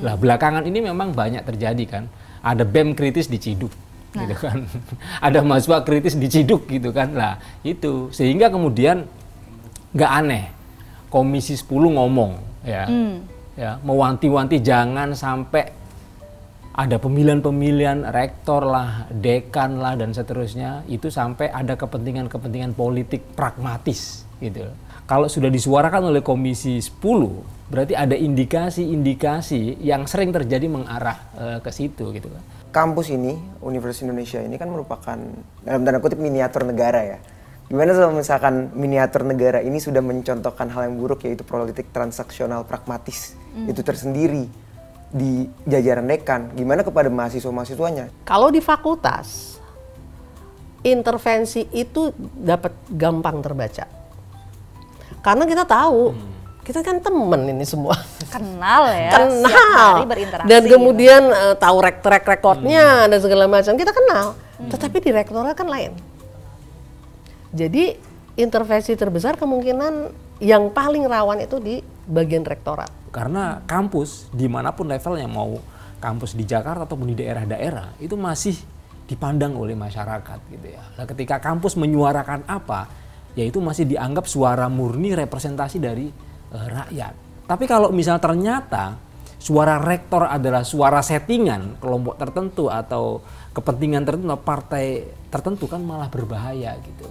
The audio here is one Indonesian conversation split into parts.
Lah belakangan ini memang banyak terjadi kan. Ada BEM kritis diciduk, gitu kan. Ada mahasiswa kritis diciduk gitu kan. Lah itu sehingga kemudian nggak aneh Komisi 10 ngomong ya, ya mewanti-wanti jangan sampai ada pemilihan-pemilihan rektor lah, dekan lah dan seterusnya itu sampai ada kepentingan-kepentingan politik pragmatis gitu. Kalau sudah disuarakan oleh Komisi 10 berarti ada indikasi-indikasi yang sering terjadi mengarah ke situ gitu kan. Kampus ini, Universitas Indonesia ini kan merupakan dalam tanda kutip miniatur negara ya. Gimana kalau misalkan miniatur negara ini sudah mencontohkan hal yang buruk yaitu politik transaksional pragmatis itu tersendiri di jajaran dekan, gimana kepada mahasiswa-mahasiswanya? Kalau di fakultas, intervensi itu dapat gampang terbaca. Karena kita tahu, kita kan temen ini semua. Kenal ya, Kenal. setiap hari berinteraksi. Dan kemudian tahu track recordnya dan segala macam, kita kenal. Tetapi di rektorat kan lain. Jadi intervensi terbesar kemungkinan yang paling rawan itu di bagian rektorat. Karena kampus dimanapun levelnya, mau kampus di Jakarta ataupun di daerah-daerah itu masih dipandang oleh masyarakat gitu ya. Nah, ketika kampus menyuarakan apa, ya itu masih dianggap suara murni representasi dari rakyat. Tapi kalau misalnya ternyata suara rektor adalah suara settingan kelompok tertentu atau kepentingan tertentu, partai tertentu kan malah berbahaya gitu.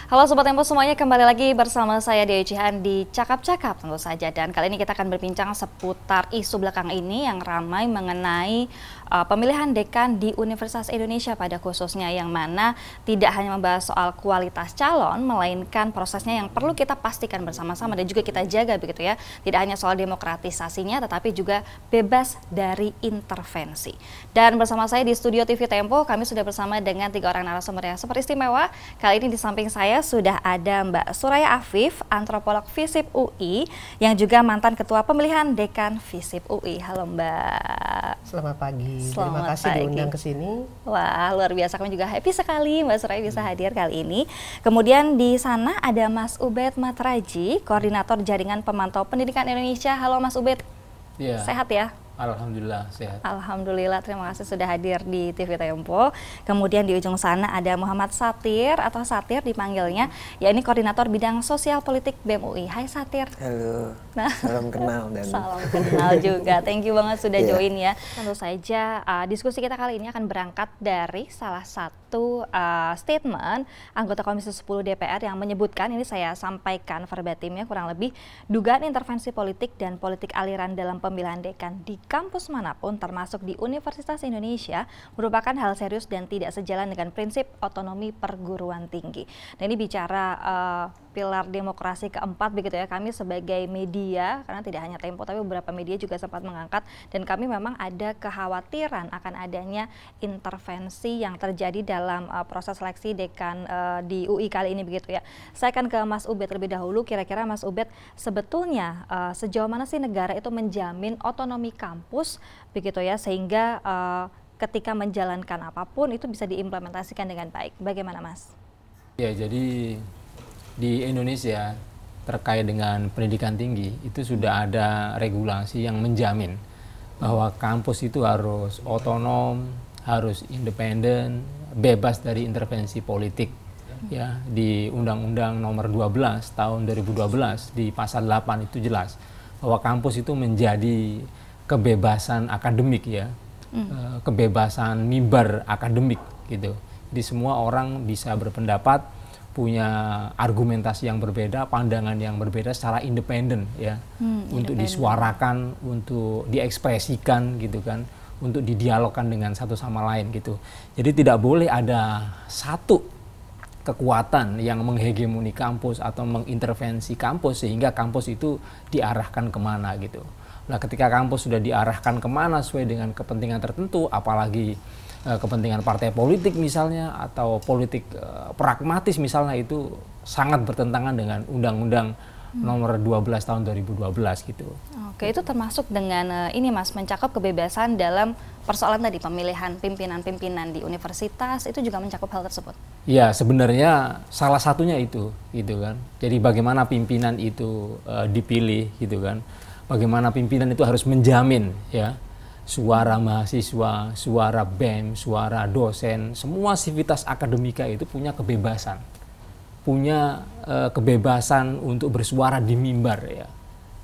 Halo Sobat Tempo semuanya, kembali lagi bersama saya Dewi Jihan di Cakap-Cakap tentu saja. Dan kali ini kita akan berbincang seputar isu belakang ini yang ramai mengenai pemilihan dekan di Universitas Indonesia pada khususnya, yang mana tidak hanya membahas soal kualitas calon, melainkan prosesnya yang perlu kita pastikan bersama-sama dan juga kita jaga begitu ya. Tidak hanya soal demokratisasinya, tetapi juga bebas dari intervensi. Dan bersama saya di studio TV Tempo, kami sudah bersama dengan 3 orang narasumber yang super istimewa. Kali ini di samping saya sudah ada Mbak Suraya Afif, antropolog FISIP UI, yang juga mantan ketua pemilihan dekan FISIP UI. Halo Mbak. Selamat pagi. Selamat Terima kasih pagi. diundang ke sini. Wah, luar biasa, kami juga happy sekali Mbak Suraya bisa hadir kali ini. Kemudian di sana ada Mas Ubed Matraji, koordinator Jaringan Pemantau Pendidikan Indonesia. Halo Mas Ubed. Ya. Sehat ya? Alhamdulillah sehat. Alhamdulillah, terima kasih sudah hadir di TV Tempo. Kemudian di ujung sana ada Muhammad Satir atau Satir dipanggilnya, ya ini koordinator bidang sosial politik BEM UI. Hai Satir. Halo, salam kenal dan Salam kenal juga. Thank you banget sudah join ya. Tentu saja diskusi kita kali ini akan berangkat dari salah satu statement anggota Komisi 10 DPR yang menyebutkan, ini saya sampaikan verbatimnya kurang lebih, dugaan intervensi politik dan politik aliran dalam pemilihan dekan di kampus manapun termasuk di Universitas Indonesia merupakan hal serius dan tidak sejalan dengan prinsip otonomi perguruan tinggi. Dan ini bicara pilar demokrasi keempat begitu ya. Kami sebagai media, karena tidak hanya Tempo tapi beberapa media juga sempat mengangkat, dan kami memang ada kekhawatiran akan adanya intervensi yang terjadi dalam proses seleksi dekan di UI kali ini begitu ya. Saya akan ke Mas Ubed terlebih dahulu. Kira-kira Mas Ubed, sebetulnya sejauh mana sih negara itu menjamin otonomi kampus begitu ya, sehingga ketika menjalankan apapun itu bisa diimplementasikan dengan baik. Bagaimana Mas? Ya, jadi di Indonesia terkait dengan pendidikan tinggi itu sudah ada regulasi yang menjamin bahwa kampus itu harus otonom, harus independen, bebas dari intervensi politik. Ya, di Undang-Undang Nomor 12 tahun 2012 di pasal 8 itu jelas bahwa kampus itu menjadi kebebasan akademik ya, kebebasan mimbar akademik gitu. Jadi semua orang bisa berpendapat, punya argumentasi yang berbeda, pandangan yang berbeda secara independen ya, untuk disuarakan, untuk diekspresikan gitu kan, untuk didialogkan dengan satu sama lain gitu. Jadi tidak boleh ada satu kekuatan yang menghegemoni kampus atau mengintervensi kampus sehingga kampus itu diarahkan kemana gitu. Nah, ketika kampus sudah diarahkan kemana sesuai dengan kepentingan tertentu, apalagi kepentingan partai politik misalnya atau politik pragmatis misalnya, itu sangat bertentangan dengan Undang-Undang nomor 12 tahun 2012 gitu. Oke, itu termasuk dengan ini Mas, mencakup kebebasan dalam persoalan tadi pemilihan pimpinan-pimpinan di universitas, itu juga mencakup hal tersebut. Ya, sebenarnya salah satunya itu, gitu kan. Jadi bagaimana pimpinan itu dipilih, gitu kan. Bagaimana pimpinan itu harus menjamin ya suara mahasiswa, suara BEM, suara dosen, semua sivitas akademika itu punya kebebasan. Punya kebebasan untuk bersuara di mimbar ya.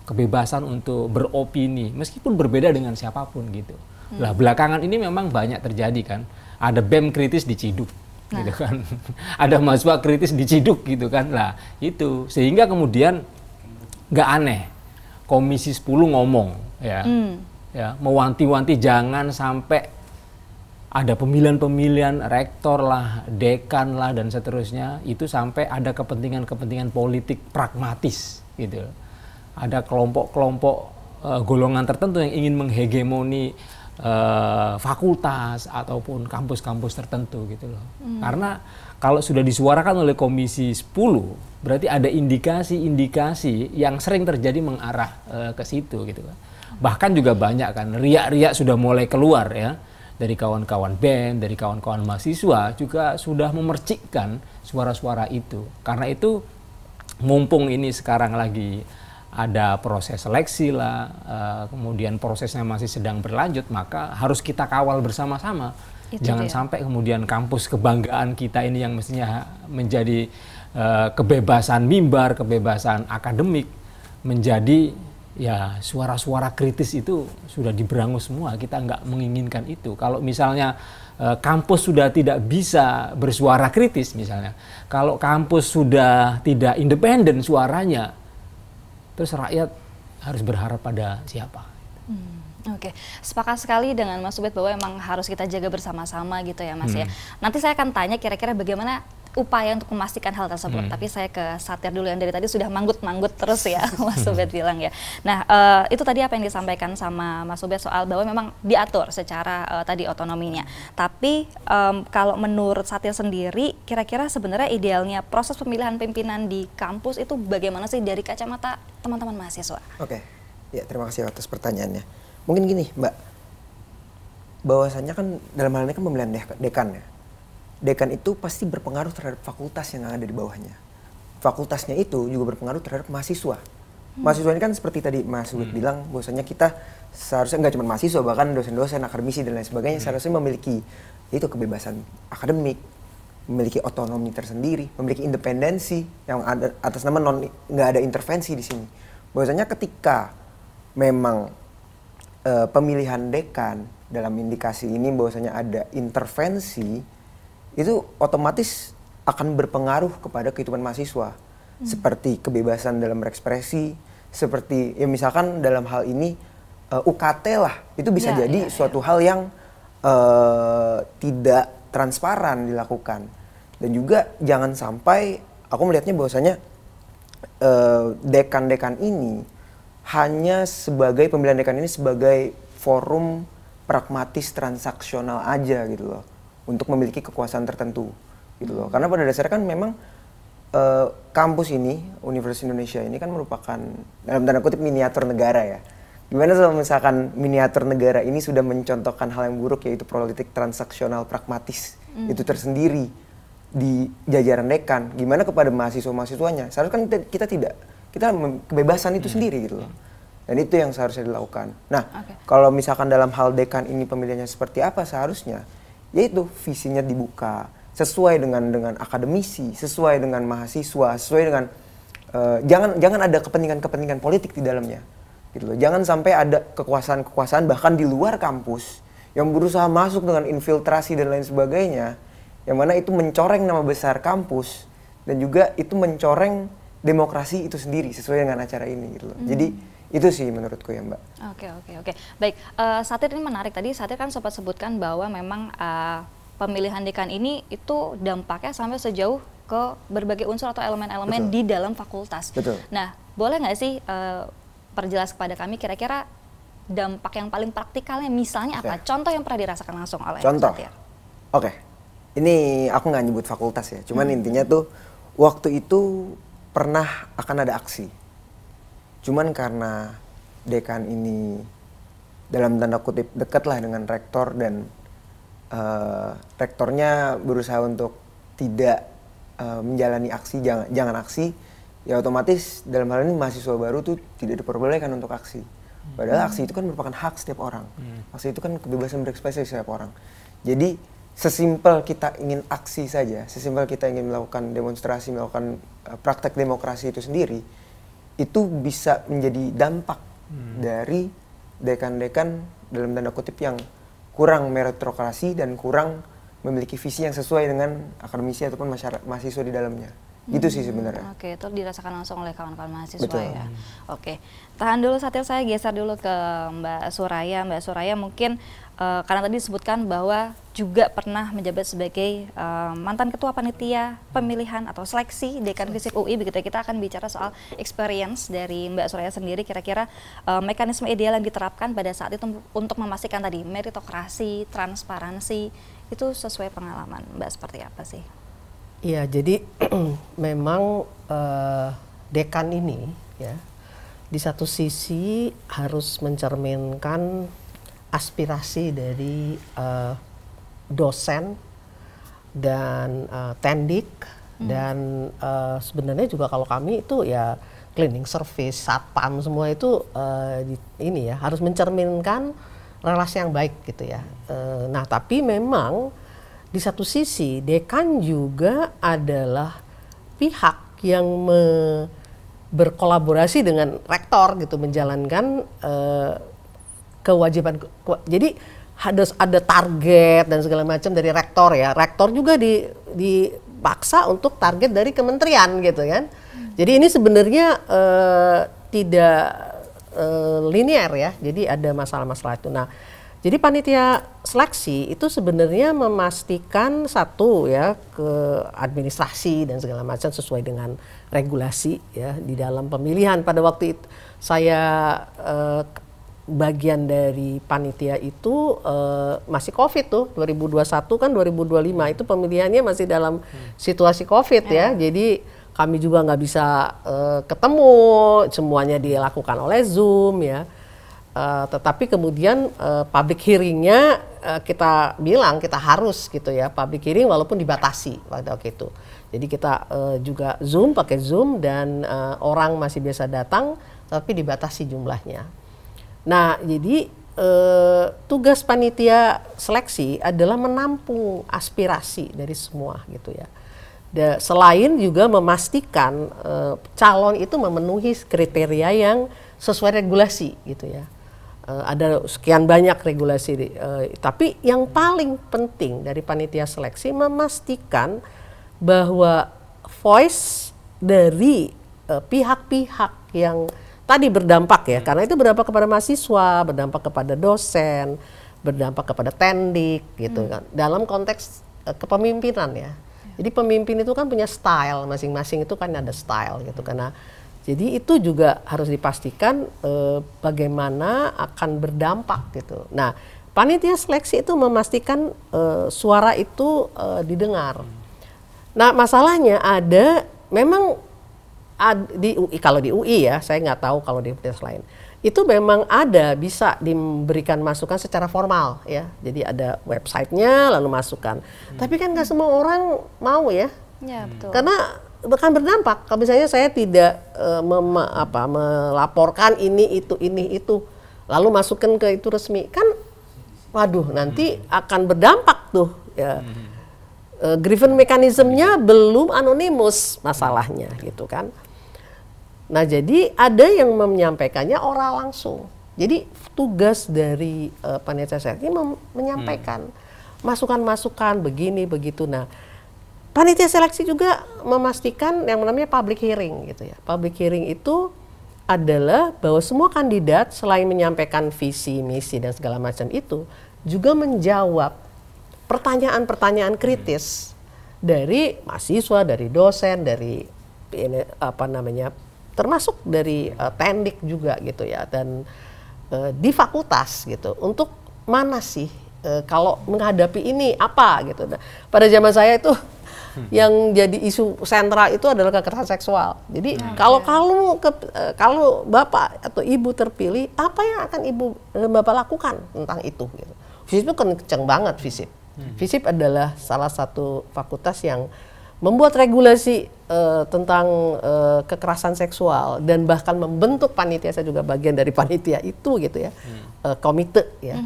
Kebebasan untuk beropini meskipun berbeda dengan siapapun gitu. Lah belakangan ini memang banyak terjadi kan. Ada BEM kritis diciduk gitu kan. Ada mahasiswa kritis diciduk gitu kan. Lah itu sehingga kemudian nggak aneh Komisi 10 ngomong ya. Ya, mewanti-wanti jangan sampai ada pemilihan-pemilihan rektor lah, dekan lah dan seterusnya itu sampai ada kepentingan-kepentingan politik pragmatis gitu. Ada kelompok-kelompok golongan tertentu yang ingin menghegemoni fakultas ataupun kampus-kampus tertentu gitu loh. Karena kalau sudah disuarakan oleh Komisi 10 berarti ada indikasi-indikasi yang sering terjadi mengarah ke situ gitu kan. Bahkan juga banyak kan riak-riak sudah mulai keluar ya. Dari kawan-kawan BEM, dari kawan-kawan mahasiswa juga sudah memercikkan suara-suara itu. Karena itu mumpung ini sekarang lagi ada proses seleksi lah, kemudian prosesnya masih sedang berlanjut, maka harus kita kawal bersama-sama. Jangan sampai kemudian kampus kebanggaan kita ini yang mestinya menjadi kebebasan mimbar, kebebasan akademik, menjadi ya suara-suara kritis itu sudah diberangus semua. Kita nggak menginginkan itu. Kalau misalnya kampus sudah tidak bisa bersuara kritis misalnya, kalau kampus sudah tidak independen suaranya, terus rakyat harus berharap pada siapa? Oke, sepakat sekali dengan Mas Ubed bahwa memang harus kita jaga bersama-sama gitu ya Mas ya. Nanti saya akan tanya kira-kira bagaimana upaya untuk memastikan hal tersebut. Tapi saya ke Satir dulu yang dari tadi sudah manggut-manggut terus ya, Mas Ubed bilang ya. Nah, itu tadi apa yang disampaikan sama Mas Ubed soal bahwa memang diatur secara tadi otonominya. Tapi kalau menurut Satir sendiri, kira-kira sebenarnya idealnya proses pemilihan pimpinan di kampus itu bagaimana sih dari kacamata teman-teman mahasiswa? Oke, ya terima kasih atas pertanyaannya. Mungkin gini, Mbak, bahwasannya kan dalam hal ini kan pemilihan dekan ya. Dekan itu pasti berpengaruh terhadap fakultas yang ada di bawahnya. Fakultasnya itu juga berpengaruh terhadap mahasiswa. Mahasiswa ini kan seperti tadi Mas Ubed bilang, bahwasanya kita seharusnya nggak cuma mahasiswa, bahkan dosen-dosen, akademisi dan lain sebagainya seharusnya memiliki itu kebebasan akademik, memiliki otonomi tersendiri, memiliki independensi yang ada atas nama nggak ada intervensi di sini. Bahwasanya ketika memang pemilihan dekan dalam indikasi ini bahwasanya ada intervensi, itu otomatis akan berpengaruh kepada kehidupan mahasiswa. Seperti kebebasan dalam berekspresi, seperti ya misalkan dalam hal ini UKT lah, itu bisa jadi suatu hal yang tidak transparan dilakukan. Dan juga jangan sampai, aku melihatnya bahwasanya dekan-dekan ini hanya sebagai pemilihan dekan ini sebagai forum pragmatis transaksional aja gitu loh, untuk memiliki kekuasaan tertentu gitu loh. Karena pada dasarnya kan memang kampus ini, Universitas Indonesia ini kan merupakan dalam tanda kutip miniatur negara ya. Gimana kalau misalkan miniatur negara ini sudah mencontohkan hal yang buruk, yaitu politik transaksional pragmatis itu tersendiri di jajaran dekan, gimana kepada mahasiswa-mahasiswanya? Seharusnya kan kita kebebasan itu sendiri gitu loh. Dan itu yang seharusnya dilakukan. Nah, kalau misalkan dalam hal dekan ini pemilihannya seperti apa seharusnya? Yaitu visinya dibuka sesuai dengan akademisi, sesuai dengan mahasiswa, sesuai dengan jangan ada kepentingan politik di dalamnya. Gitu loh. Jangan sampai ada kekuasaan bahkan di luar kampus yang berusaha masuk dengan infiltrasi dan lain sebagainya, yang mana itu mencoreng nama besar kampus dan juga itu mencoreng demokrasi itu sendiri sesuai dengan acara ini gitu loh. Jadi itu sih menurutku ya Mbak. Oke. Baik, Satir ini menarik tadi. Satir kan sempat sebutkan bahwa memang pemilihan dekan ini itu dampaknya sampai sejauh ke berbagai unsur atau elemen-elemen di dalam fakultas. Betul. Nah, boleh nggak sih perjelas kepada kami kira-kira dampak yang paling praktikalnya misalnya apa? Contoh yang pernah dirasakan langsung oleh Satir. Oke. Ini aku nggak nyebut fakultas ya. Cuman intinya tuh waktu itu pernah akan ada aksi Cuman karena dekan ini dalam tanda kutip dekat lah dengan rektor dan rektornya berusaha untuk tidak menjalani aksi, jangan aksi, ya otomatis dalam hal ini mahasiswa baru tuh tidak diperbolehkan untuk aksi. Padahal aksi itu kan merupakan hak setiap orang. Aksi itu kan kebebasan berekspresi setiap orang. Jadi sesimpel kita ingin aksi saja, sesimpel kita ingin melakukan demonstrasi, melakukan praktek demokrasi itu sendiri, itu bisa menjadi dampak dari dekan-dekan dalam tanda kutip yang kurang meritokrasi dan kurang memiliki visi yang sesuai dengan akademisi ataupun mahasiswa di dalamnya. Gitu sih sebenarnya. Oke, itu dirasakan langsung oleh kawan-kawan mahasiswa. Betul. Ya. Oke, tahan dulu Satya, saya geser dulu ke Mbak Suraya. Mbak Suraya mungkin karena tadi disebutkan bahwa juga pernah menjabat sebagai mantan ketua panitia pemilihan atau seleksi dekan FISIP UI, begitu ya. Kita akan bicara soal experience dari Mbak Suraya sendiri, kira-kira mekanisme ideal yang diterapkan pada saat itu untuk memastikan tadi meritokrasi, transparansi, itu sesuai pengalaman Mbak seperti apa sih? Iya, jadi memang dekan ini ya di satu sisi harus mencerminkan aspirasi dari dosen dan tendik dan sebenarnya juga kalau kami itu ya cleaning service, satpam semua itu ini ya harus mencerminkan relasi yang baik gitu ya. Nah tapi memang di satu sisi dekan juga adalah pihak yang berkolaborasi dengan rektor gitu menjalankan kewajiban. Jadi harus ada target dan segala macam dari rektor ya. Rektor juga dipaksa untuk target dari kementerian gitu kan. Jadi ini sebenarnya tidak linear ya. Jadi ada masalah-masalah itu. Nah, jadi panitia seleksi itu sebenarnya memastikan satu ya ke administrasi dan segala macam sesuai dengan regulasi ya di dalam pemilihan. Pada waktu itu saya bagian dari panitia itu masih COVID tuh 2021 kan 2025 itu pemilihannya masih dalam situasi COVID ya. Jadi kami juga nggak bisa ketemu, semuanya dilakukan oleh Zoom ya. Tetapi kemudian public hearingnya kita bilang kita harus gitu ya public hearing walaupun dibatasi waktu itu. Jadi kita juga pakai Zoom dan orang masih biasa datang tapi dibatasi jumlahnya. Nah, jadi tugas panitia seleksi adalah menampung aspirasi dari semua gitu ya. Selain juga memastikan calon itu memenuhi kriteria yang sesuai regulasi gitu ya. Ada sekian banyak regulasi, tapi yang paling penting dari panitia seleksi memastikan bahwa voice dari pihak-pihak yang tadi berdampak ya, karena itu berdampak kepada mahasiswa, berdampak kepada dosen, berdampak kepada tendik gitu kan. Dalam konteks kepemimpinan ya. Jadi pemimpin itu kan punya style, masing-masing itu kan ada style gitu karena jadi itu juga harus dipastikan bagaimana akan berdampak gitu. Nah, panitia seleksi itu memastikan suara itu didengar. Nah, masalahnya ada memang di UI, kalau di UI ya, saya nggak tahu kalau di universitas lain. Itu memang ada bisa diberikan masukan secara formal ya. Jadi ada websitenya lalu masukan. Tapi kan nggak semua orang mau ya. Ya, betul. Karena bahkan berdampak. Kalau misalnya saya tidak melaporkan ini itu, lalu masukkan ke itu resmi, kan, waduh nanti akan berdampak tuh. Ya. Grievance mekanismenya belum anonimus masalahnya gitu kan. Nah jadi ada yang menyampaikannya oral langsung. Jadi tugas dari panitia seleksi menyampaikan masukan-masukan begini begitu. Nah panitia seleksi juga memastikan yang namanya public hearing gitu ya. Public hearing itu adalah bahwa semua kandidat selain menyampaikan visi, misi dan segala macam itu juga menjawab pertanyaan-pertanyaan kritis dari mahasiswa, dari dosen, dari termasuk dari tendik juga gitu ya, dan di fakultas gitu. Untuk mana sih kalau menghadapi ini apa gitu. Nah, pada zaman saya itu yang jadi isu sentral itu adalah kekerasan seksual. Jadi kalau bapak atau ibu terpilih, apa yang akan bapak lakukan tentang itu? Gitu. FISIP itu kenceng banget FISIP. FISIP adalah salah satu fakultas yang membuat regulasi tentang kekerasan seksual dan bahkan membentuk panitia. Saya juga bagian dari panitia itu gitu ya, komite ya.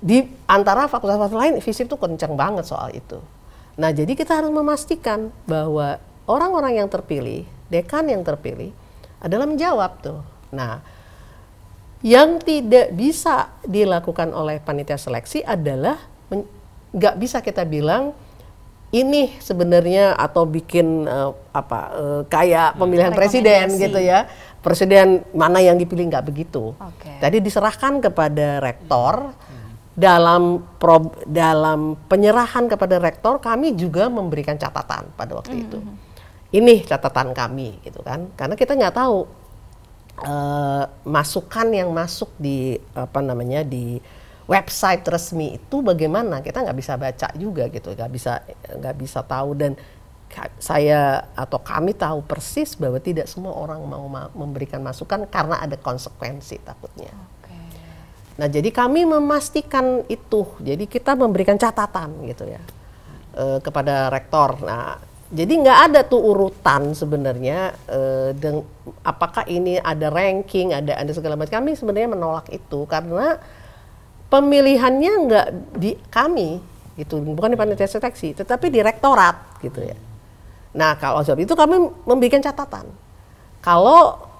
Di antara fakultas-fakultas lain, FISIP itu kencang banget soal itu. Nah, jadi kita harus memastikan bahwa orang-orang yang terpilih, dekan yang terpilih, adalah menjawab tuh. Nah, yang tidak bisa dilakukan oleh panitia seleksi adalah nggak bisa kita bilang ini sebenarnya atau bikin kayak pemilihan presiden gitu ya. Presiden mana yang dipilih, nggak begitu. Tadi diserahkan kepada rektor. Dalam penyerahan kepada rektor, kami juga memberikan catatan pada waktu itu. Ini catatan kami, gitu kan? Karena kita nggak tahu masukan yang masuk di di website resmi itu bagaimana. Kita nggak bisa baca juga, gitu. Nggak bisa tahu. Dan saya atau kami tahu persis bahwa tidak semua orang mau memberikan masukan karena ada konsekuensi takutnya. Nah, jadi kami memastikan itu. Jadi kita memberikan catatan gitu ya kepada rektor. Nah, jadi nggak ada tuh urutan sebenarnya. Apakah ini ada ranking, ada segala macam. Kami sebenarnya menolak itu karena pemilihannya nggak di kami gitu, bukan di panitia seleksi, tetapi di rektorat gitu ya. Nah, kalau sebab itu kami memberikan catatan. Kalau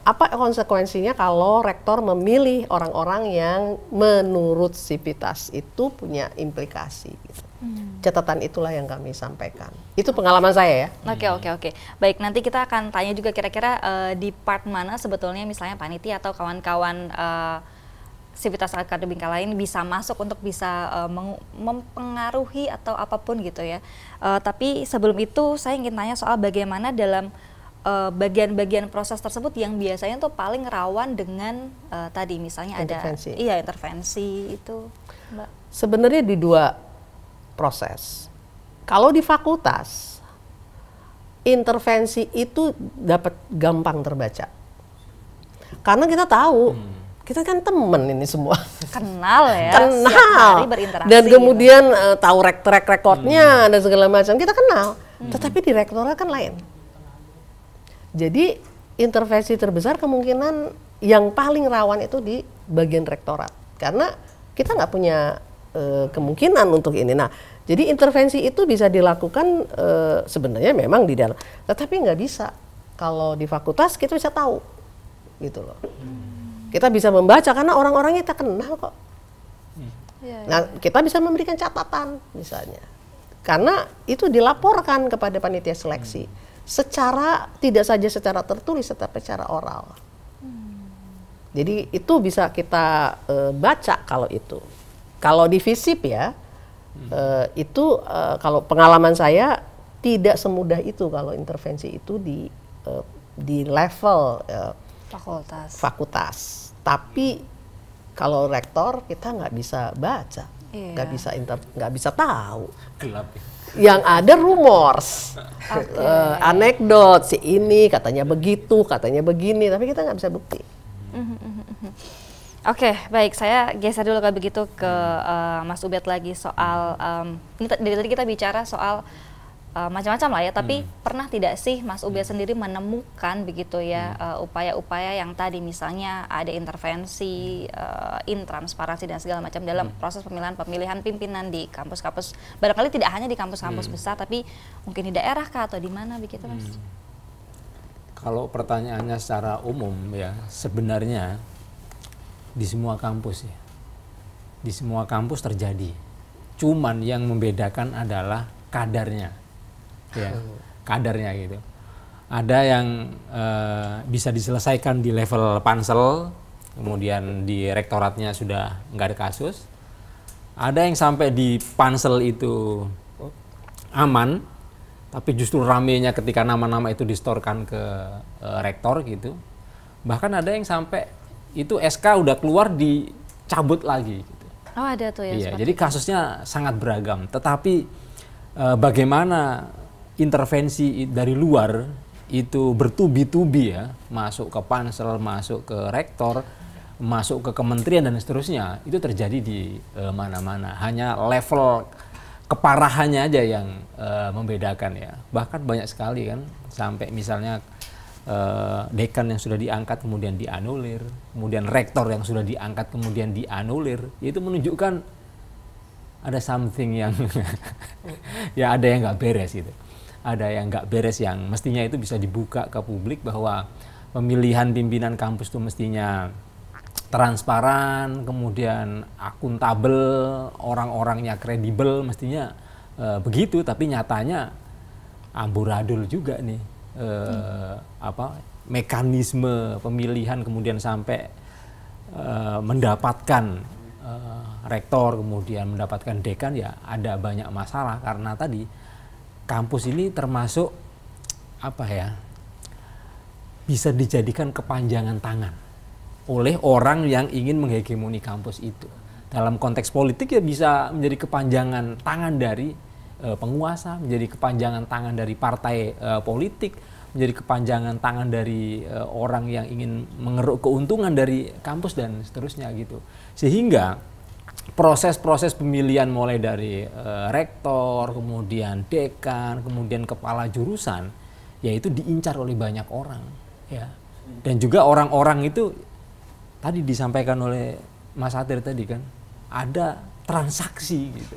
apa konsekuensinya kalau rektor memilih orang-orang yang menurut Sivitas itu punya implikasi gitu. Catatan itulah yang kami sampaikan. Itu pengalaman saya ya. Oke. Baik, nanti kita akan tanya juga kira-kira di part mana sebetulnya misalnya panitia atau kawan-kawan Sivitas Akademika lain bisa masuk untuk bisa mempengaruhi atau apapun gitu ya. Tapi sebelum itu saya ingin tanya soal bagaimana dalam bagian-bagian proses tersebut yang biasanya tuh paling rawan dengan tadi misalnya intervensi. Ada intervensi itu, Mbak. Sebenarnya di dua proses. Kalau di fakultas intervensi itu dapat gampang terbaca. Karena kita tahu kita kan temen ini semua. Kenal ya. Kenal. Berinteraksi. Dan kemudian tahu track recordnya dan segala macam. Kita kenal. Tetapi di rektorat kan lain. Jadi intervensi terbesar kemungkinan yang paling rawan itu di bagian rektorat. Karena kita nggak punya kemungkinan untuk ini. Nah, jadi intervensi itu bisa dilakukan sebenarnya memang di dalam. Tetapi nggak bisa. Kalau di fakultas kita bisa tahu. Gitu loh. Kita bisa membaca karena orang-orangnya kita kenal kok. Nah, kita bisa memberikan catatan misalnya. Karena itu dilaporkan kepada panitia seleksi. Tidak saja secara tertulis, tetapi secara oral. Jadi itu bisa kita baca kalau itu. Kalau di FISIP ya, itu kalau pengalaman saya tidak semudah itu kalau intervensi itu di level fakultas. Tapi kalau rektor kita nggak bisa baca, nggak bisa tahu. Gelap. Yang ada rumors, anekdot, si ini katanya begitu, katanya begini, tapi kita nggak bisa bukti. Oke, baik. Saya geser dulu kalau begitu ke Mas Ubed lagi soal, ini dari tadi kita bicara soal macam-macam lah ya, tapi pernah tidak sih Mas Ubed sendiri menemukan begitu ya upaya-upaya yang tadi misalnya ada intervensi, intransparansi dan segala macam dalam proses pemilihan pimpinan di kampus-kampus, barangkali tidak hanya di kampus-kampus besar, tapi mungkin di daerah kah atau di mana begitu Mas? Kalau pertanyaannya secara umum ya, sebenarnya di semua kampus ya, di semua kampus terjadi. Cuman yang membedakan adalah kadarnya. Ya, kadarnya gitu. Ada yang bisa diselesaikan di level pansel, kemudian di rektoratnya sudah nggak ada kasus. Ada yang sampai di pansel itu aman, tapi justru ramenya ketika nama-nama itu distorkan ke rektor gitu. Bahkan ada yang sampai itu SK udah keluar dicabut lagi. Gitu. Oh ada tuh ya. Iya, jadi kasusnya sangat beragam. Tetapi bagaimana intervensi dari luar itu bertubi-tubi ya, masuk ke pansel, masuk ke rektor, masuk ke kementerian dan seterusnya, itu terjadi di mana-mana. Hanya level keparahannya aja yang membedakan ya. Bahkan banyak sekali kan, sampai misalnya dekan yang sudah diangkat kemudian dianulir, kemudian rektor yang sudah diangkat kemudian dianulir, itu menunjukkan ada something yang ya ada yang nggak beres gitu. Ada yang nggak beres yang mestinya itu bisa dibuka ke publik bahwa pemilihan pimpinan kampus itu mestinya transparan, kemudian akuntabel, orang-orangnya kredibel, mestinya begitu, tapi nyatanya amburadul juga nih mekanisme pemilihan kemudian sampai mendapatkan rektor, kemudian mendapatkan dekan, ya ada banyak masalah karena tadi kampus ini termasuk bisa dijadikan kepanjangan tangan oleh orang yang ingin menghegemoni kampus itu. Dalam konteks politik ya bisa menjadi kepanjangan tangan dari penguasa, menjadi kepanjangan tangan dari partai politik, menjadi kepanjangan tangan dari orang yang ingin mengeruk keuntungan dari kampus dan seterusnya gitu. Sehingga proses-proses pemilihan mulai dari rektor, kemudian dekan, kemudian kepala jurusan, yaitu diincar oleh banyak orang ya. Dan juga orang-orang itu tadi disampaikan oleh Mas Atir tadi kan, ada transaksi gitu.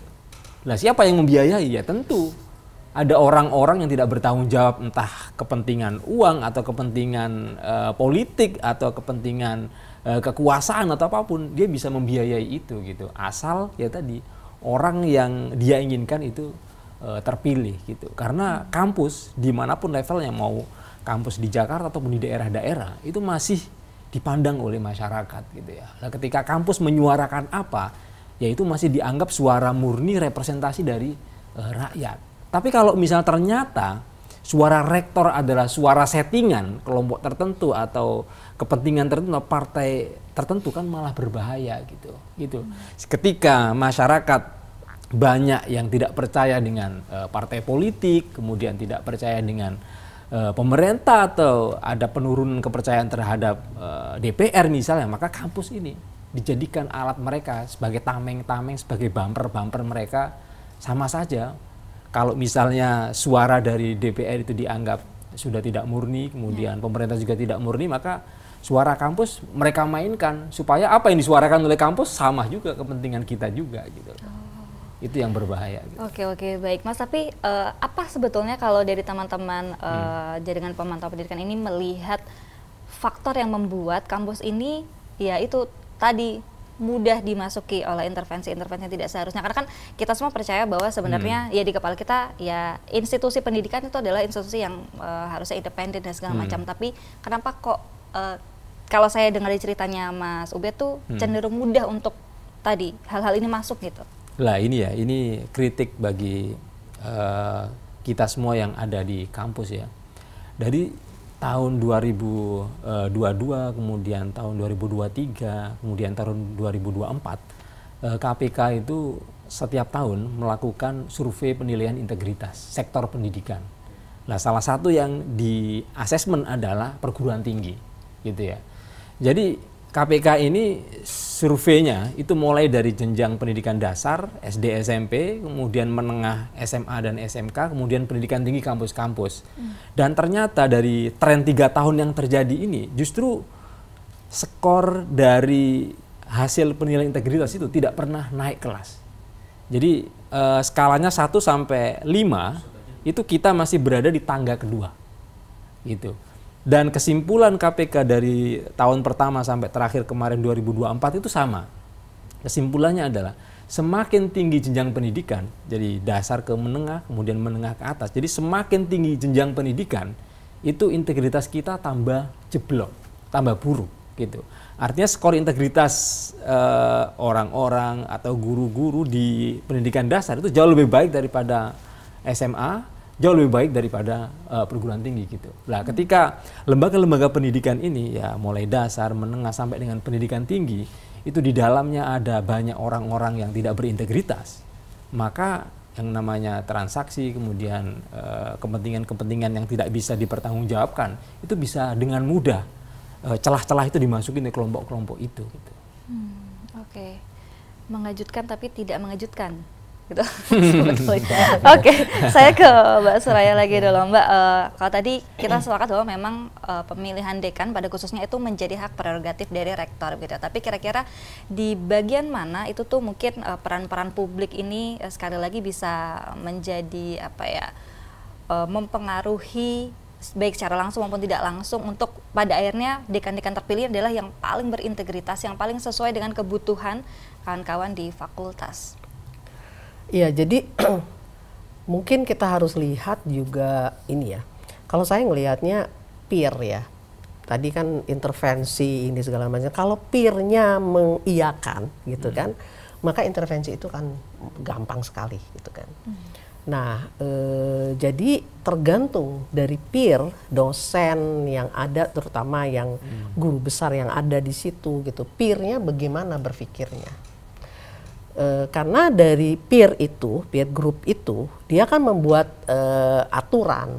Nah, siapa yang membiayai? Ya tentu ada orang-orang yang tidak bertanggung jawab, entah kepentingan uang atau kepentingan politik atau kepentingan kekuasaan atau apapun, dia bisa membiayai itu gitu. Asal ya tadi orang yang dia inginkan itu terpilih gitu. Karena kampus dimanapun levelnya, mau kampus di Jakarta ataupun di daerah-daerah, itu masih dipandang oleh masyarakat gitu ya. Nah, ketika kampus menyuarakan apa, ya itu masih dianggap suara murni representasi dari rakyat. Tapi kalau misalnya ternyata suara rektor adalah suara settingan kelompok tertentu atau kepentingan tertentu, partai tertentu, kan malah berbahaya gitu. Ketika masyarakat banyak yang tidak percaya dengan partai politik, kemudian tidak percaya dengan pemerintah, atau ada penurunan kepercayaan terhadap DPR misalnya, maka kampus ini dijadikan alat mereka sebagai tameng-tameng, sebagai bumper-bumper mereka. Sama saja kalau misalnya suara dari DPR itu dianggap sudah tidak murni, kemudian pemerintah juga tidak murni, maka suara kampus mereka mainkan supaya apa yang disuarakan oleh kampus sama juga kepentingan kita juga gitu. Itu yang berbahaya gitu. Oke, baik Mas, tapi apa sebetulnya kalau dari teman-teman jaringan pemantau pendidikan ini melihat faktor yang membuat kampus ini ya itu tadi mudah dimasuki oleh intervensi-intervensi yang tidak seharusnya? Karena kan kita semua percaya bahwa sebenarnya ya di kepala kita ya institusi pendidikan itu adalah institusi yang harusnya independen dan segala macam. Tapi kenapa kok kalau saya dengar ceritanya Mas Ubed tuh cenderung mudah untuk tadi hal-hal ini masuk gitu? Lah ini kritik bagi kita semua yang ada di kampus ya. Dari tahun 2022, kemudian tahun 2023, kemudian tahun 2024, KPK itu setiap tahun melakukan survei penilaian integritas sektor pendidikan. Nah, salah satu yang di asesmen adalah perguruan tinggi, gitu ya. Jadi KPK ini surveinya itu mulai dari jenjang pendidikan dasar, SD, SMP, kemudian menengah, SMA dan SMK, kemudian pendidikan tinggi kampus-kampus. Dan ternyata dari tren 3 tahun yang terjadi ini, justru skor dari hasil penilaian integritas itu tidak pernah naik kelas. Jadi skalanya 1 sampai 5 itu kita masih berada di tangga kedua. Gitu. Dan kesimpulan KPK dari tahun pertama sampai terakhir kemarin 2024 itu sama. Kesimpulannya adalah semakin tinggi jenjang pendidikan, jadi dasar ke menengah, kemudian menengah ke atas. Jadi semakin tinggi jenjang pendidikan, itu integritas kita tambah jeblok, tambah buruk gitu. Artinya skor integritas orang-orang atau guru-guru di pendidikan dasar itu jauh lebih baik daripada SMA, jauh lebih baik daripada perguruan tinggi gitu. Nah, ketika lembaga-lembaga pendidikan ini ya mulai dasar, menengah sampai dengan pendidikan tinggi itu di dalamnya ada banyak orang-orang yang tidak berintegritas, maka yang namanya transaksi, kemudian kepentingan-kepentingan yang tidak bisa dipertanggungjawabkan, itu bisa dengan mudah celah-celah itu dimasukin ke kelompok-kelompok itu. Gitu. Oke. Mengejutkan tapi tidak mengejutkan. Gitu. Oke, saya ke Mbak Suraya lagi dulu, Mbak. Kalau tadi kita sepakat bahwa memang pemilihan dekan pada khususnya itu menjadi hak prerogatif dari rektor, gitu. Tapi kira-kira di bagian mana itu tuh mungkin peran-peran publik ini sekali lagi bisa menjadi apa ya, mempengaruhi baik secara langsung maupun tidak langsung untuk pada akhirnya dekan-dekan terpilih adalah yang paling berintegritas, yang paling sesuai dengan kebutuhan kawan-kawan di fakultas. Iya, jadi mungkin kita harus lihat juga ini ya. Kalau saya ngelihatnya peer ya. Tadi kan intervensi ini segala macam. Kalau peernya mengiyakan gitu kan, maka intervensi itu kan gampang sekali gitu kan. Nah, jadi tergantung dari peer dosen yang ada, terutama yang guru besar yang ada di situ gitu. Peernya bagaimana berpikirnya? Karena dari peer group itu, dia kan membuat aturan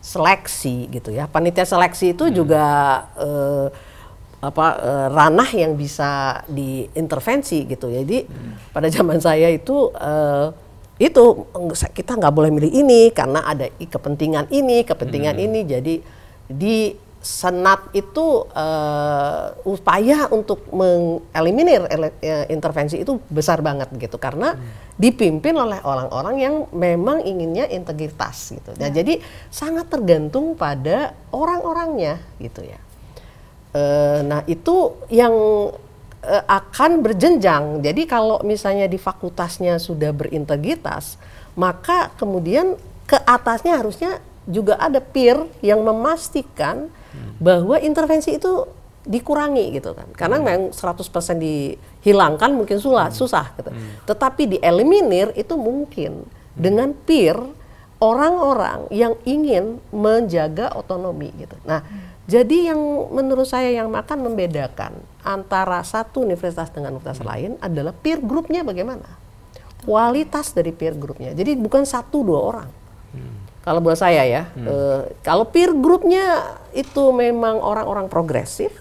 seleksi gitu ya. Panitia seleksi itu juga ranah yang bisa diintervensi gitu. Jadi pada zaman saya itu kita nggak boleh milih ini karena ada kepentingan ini. Jadi di Senat itu upaya untuk mengeliminir intervensi itu besar banget gitu, karena dipimpin oleh orang-orang yang memang inginnya integritas gitu. Nah, jadi sangat tergantung pada orang-orangnya gitu ya. Nah, itu yang akan berjenjang. Jadi kalau misalnya di fakultasnya sudah berintegritas, maka kemudian ke atasnya harusnya juga ada peer yang memastikan bahwa intervensi itu dikurangi gitu kan. Karena memang 100% dihilangkan mungkin susah gitu. Tetapi dieliminir itu mungkin dengan peer orang-orang yang ingin menjaga otonomi gitu. Nah, jadi yang menurut saya yang akan membedakan antara satu universitas dengan universitas lain adalah peer groupnya bagaimana. Kualitas dari peer groupnya. Jadi bukan 1-2 orang. Kalau buat saya ya, kalau peer groupnya itu memang orang-orang progresif,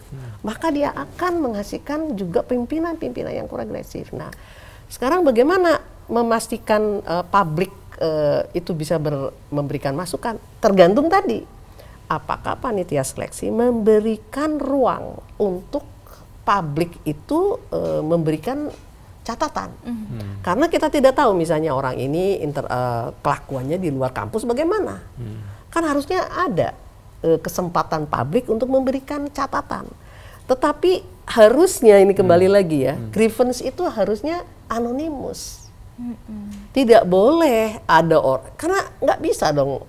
maka dia akan menghasilkan juga pimpinan-pimpinan yang progresif. Nah, sekarang bagaimana memastikan publik itu bisa memberikan masukan? Tergantung tadi, apakah panitia seleksi memberikan ruang untuk publik itu memberikan catatan. Karena kita tidak tahu misalnya orang ini kelakuannya di luar kampus bagaimana. Kan harusnya ada kesempatan publik untuk memberikan catatan. Tetapi harusnya ini kembali lagi ya, grievance itu harusnya anonimus. Tidak boleh ada orang, karena nggak bisa dong.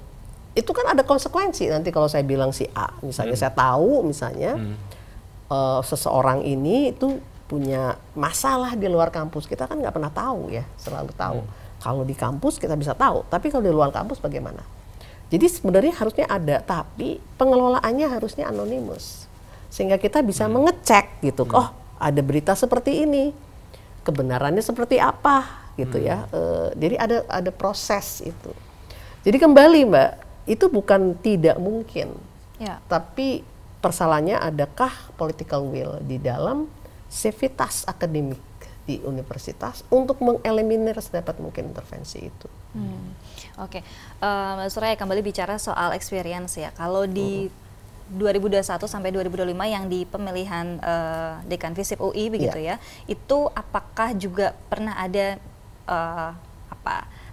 Itu kan ada konsekuensi nanti kalau saya bilang si A, misalnya saya tahu misalnya seseorang ini itu punya masalah di luar kampus, kita kan nggak pernah tahu ya, selalu tahu. Kalau di kampus kita bisa tahu, tapi kalau di luar kampus bagaimana? Jadi sebenarnya harusnya ada, tapi pengelolaannya harusnya anonimus, sehingga kita bisa mengecek gitu. Oh, ada berita seperti ini, kebenarannya seperti apa gitu ya. Jadi ada proses itu. Jadi kembali Mbak, itu bukan tidak mungkin, tapi persoalannya adakah political will di dalam sivitas akademik di universitas untuk mengeliminir sedapat mungkin intervensi itu. Oke, Mbak Suraya kembali bicara soal experience ya. Kalau di 2021 sampai 2025 yang di pemilihan dekan FISIP UI begitu ya, itu apakah juga pernah ada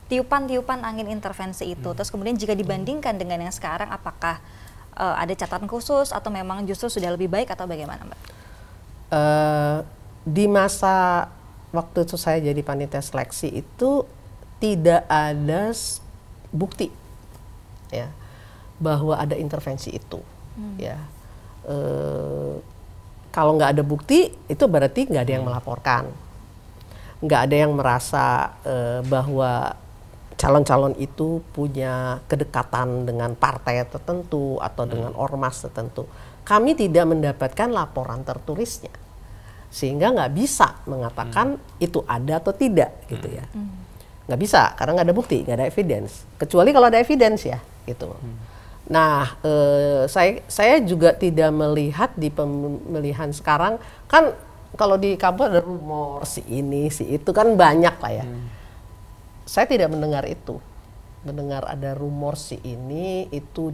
tiupan-tiupan angin intervensi itu? Terus kemudian jika dibandingkan dengan yang sekarang, apakah ada catatan khusus atau memang justru sudah lebih baik atau bagaimana, Mbak? Di masa waktu itu saya jadi panitia seleksi itu tidak ada bukti ya bahwa ada intervensi itu ya. Kalau nggak ada bukti itu berarti nggak ada yang melaporkan, nggak ada yang merasa bahwa calon-calon itu punya kedekatan dengan partai tertentu atau dengan ormas tertentu. Kami tidak mendapatkan laporan tertulisnya, sehingga nggak bisa mengatakan itu ada atau tidak gitu ya. nggak bisa karena nggak ada bukti, nggak ada evidence. Kecuali kalau ada evidence ya, gitu. Nah, saya juga tidak melihat di pemilihan sekarang kan kalau di kampus ada rumor si ini si itu kan banyak lah ya. Saya tidak mendengar itu, mendengar ada rumor si ini itu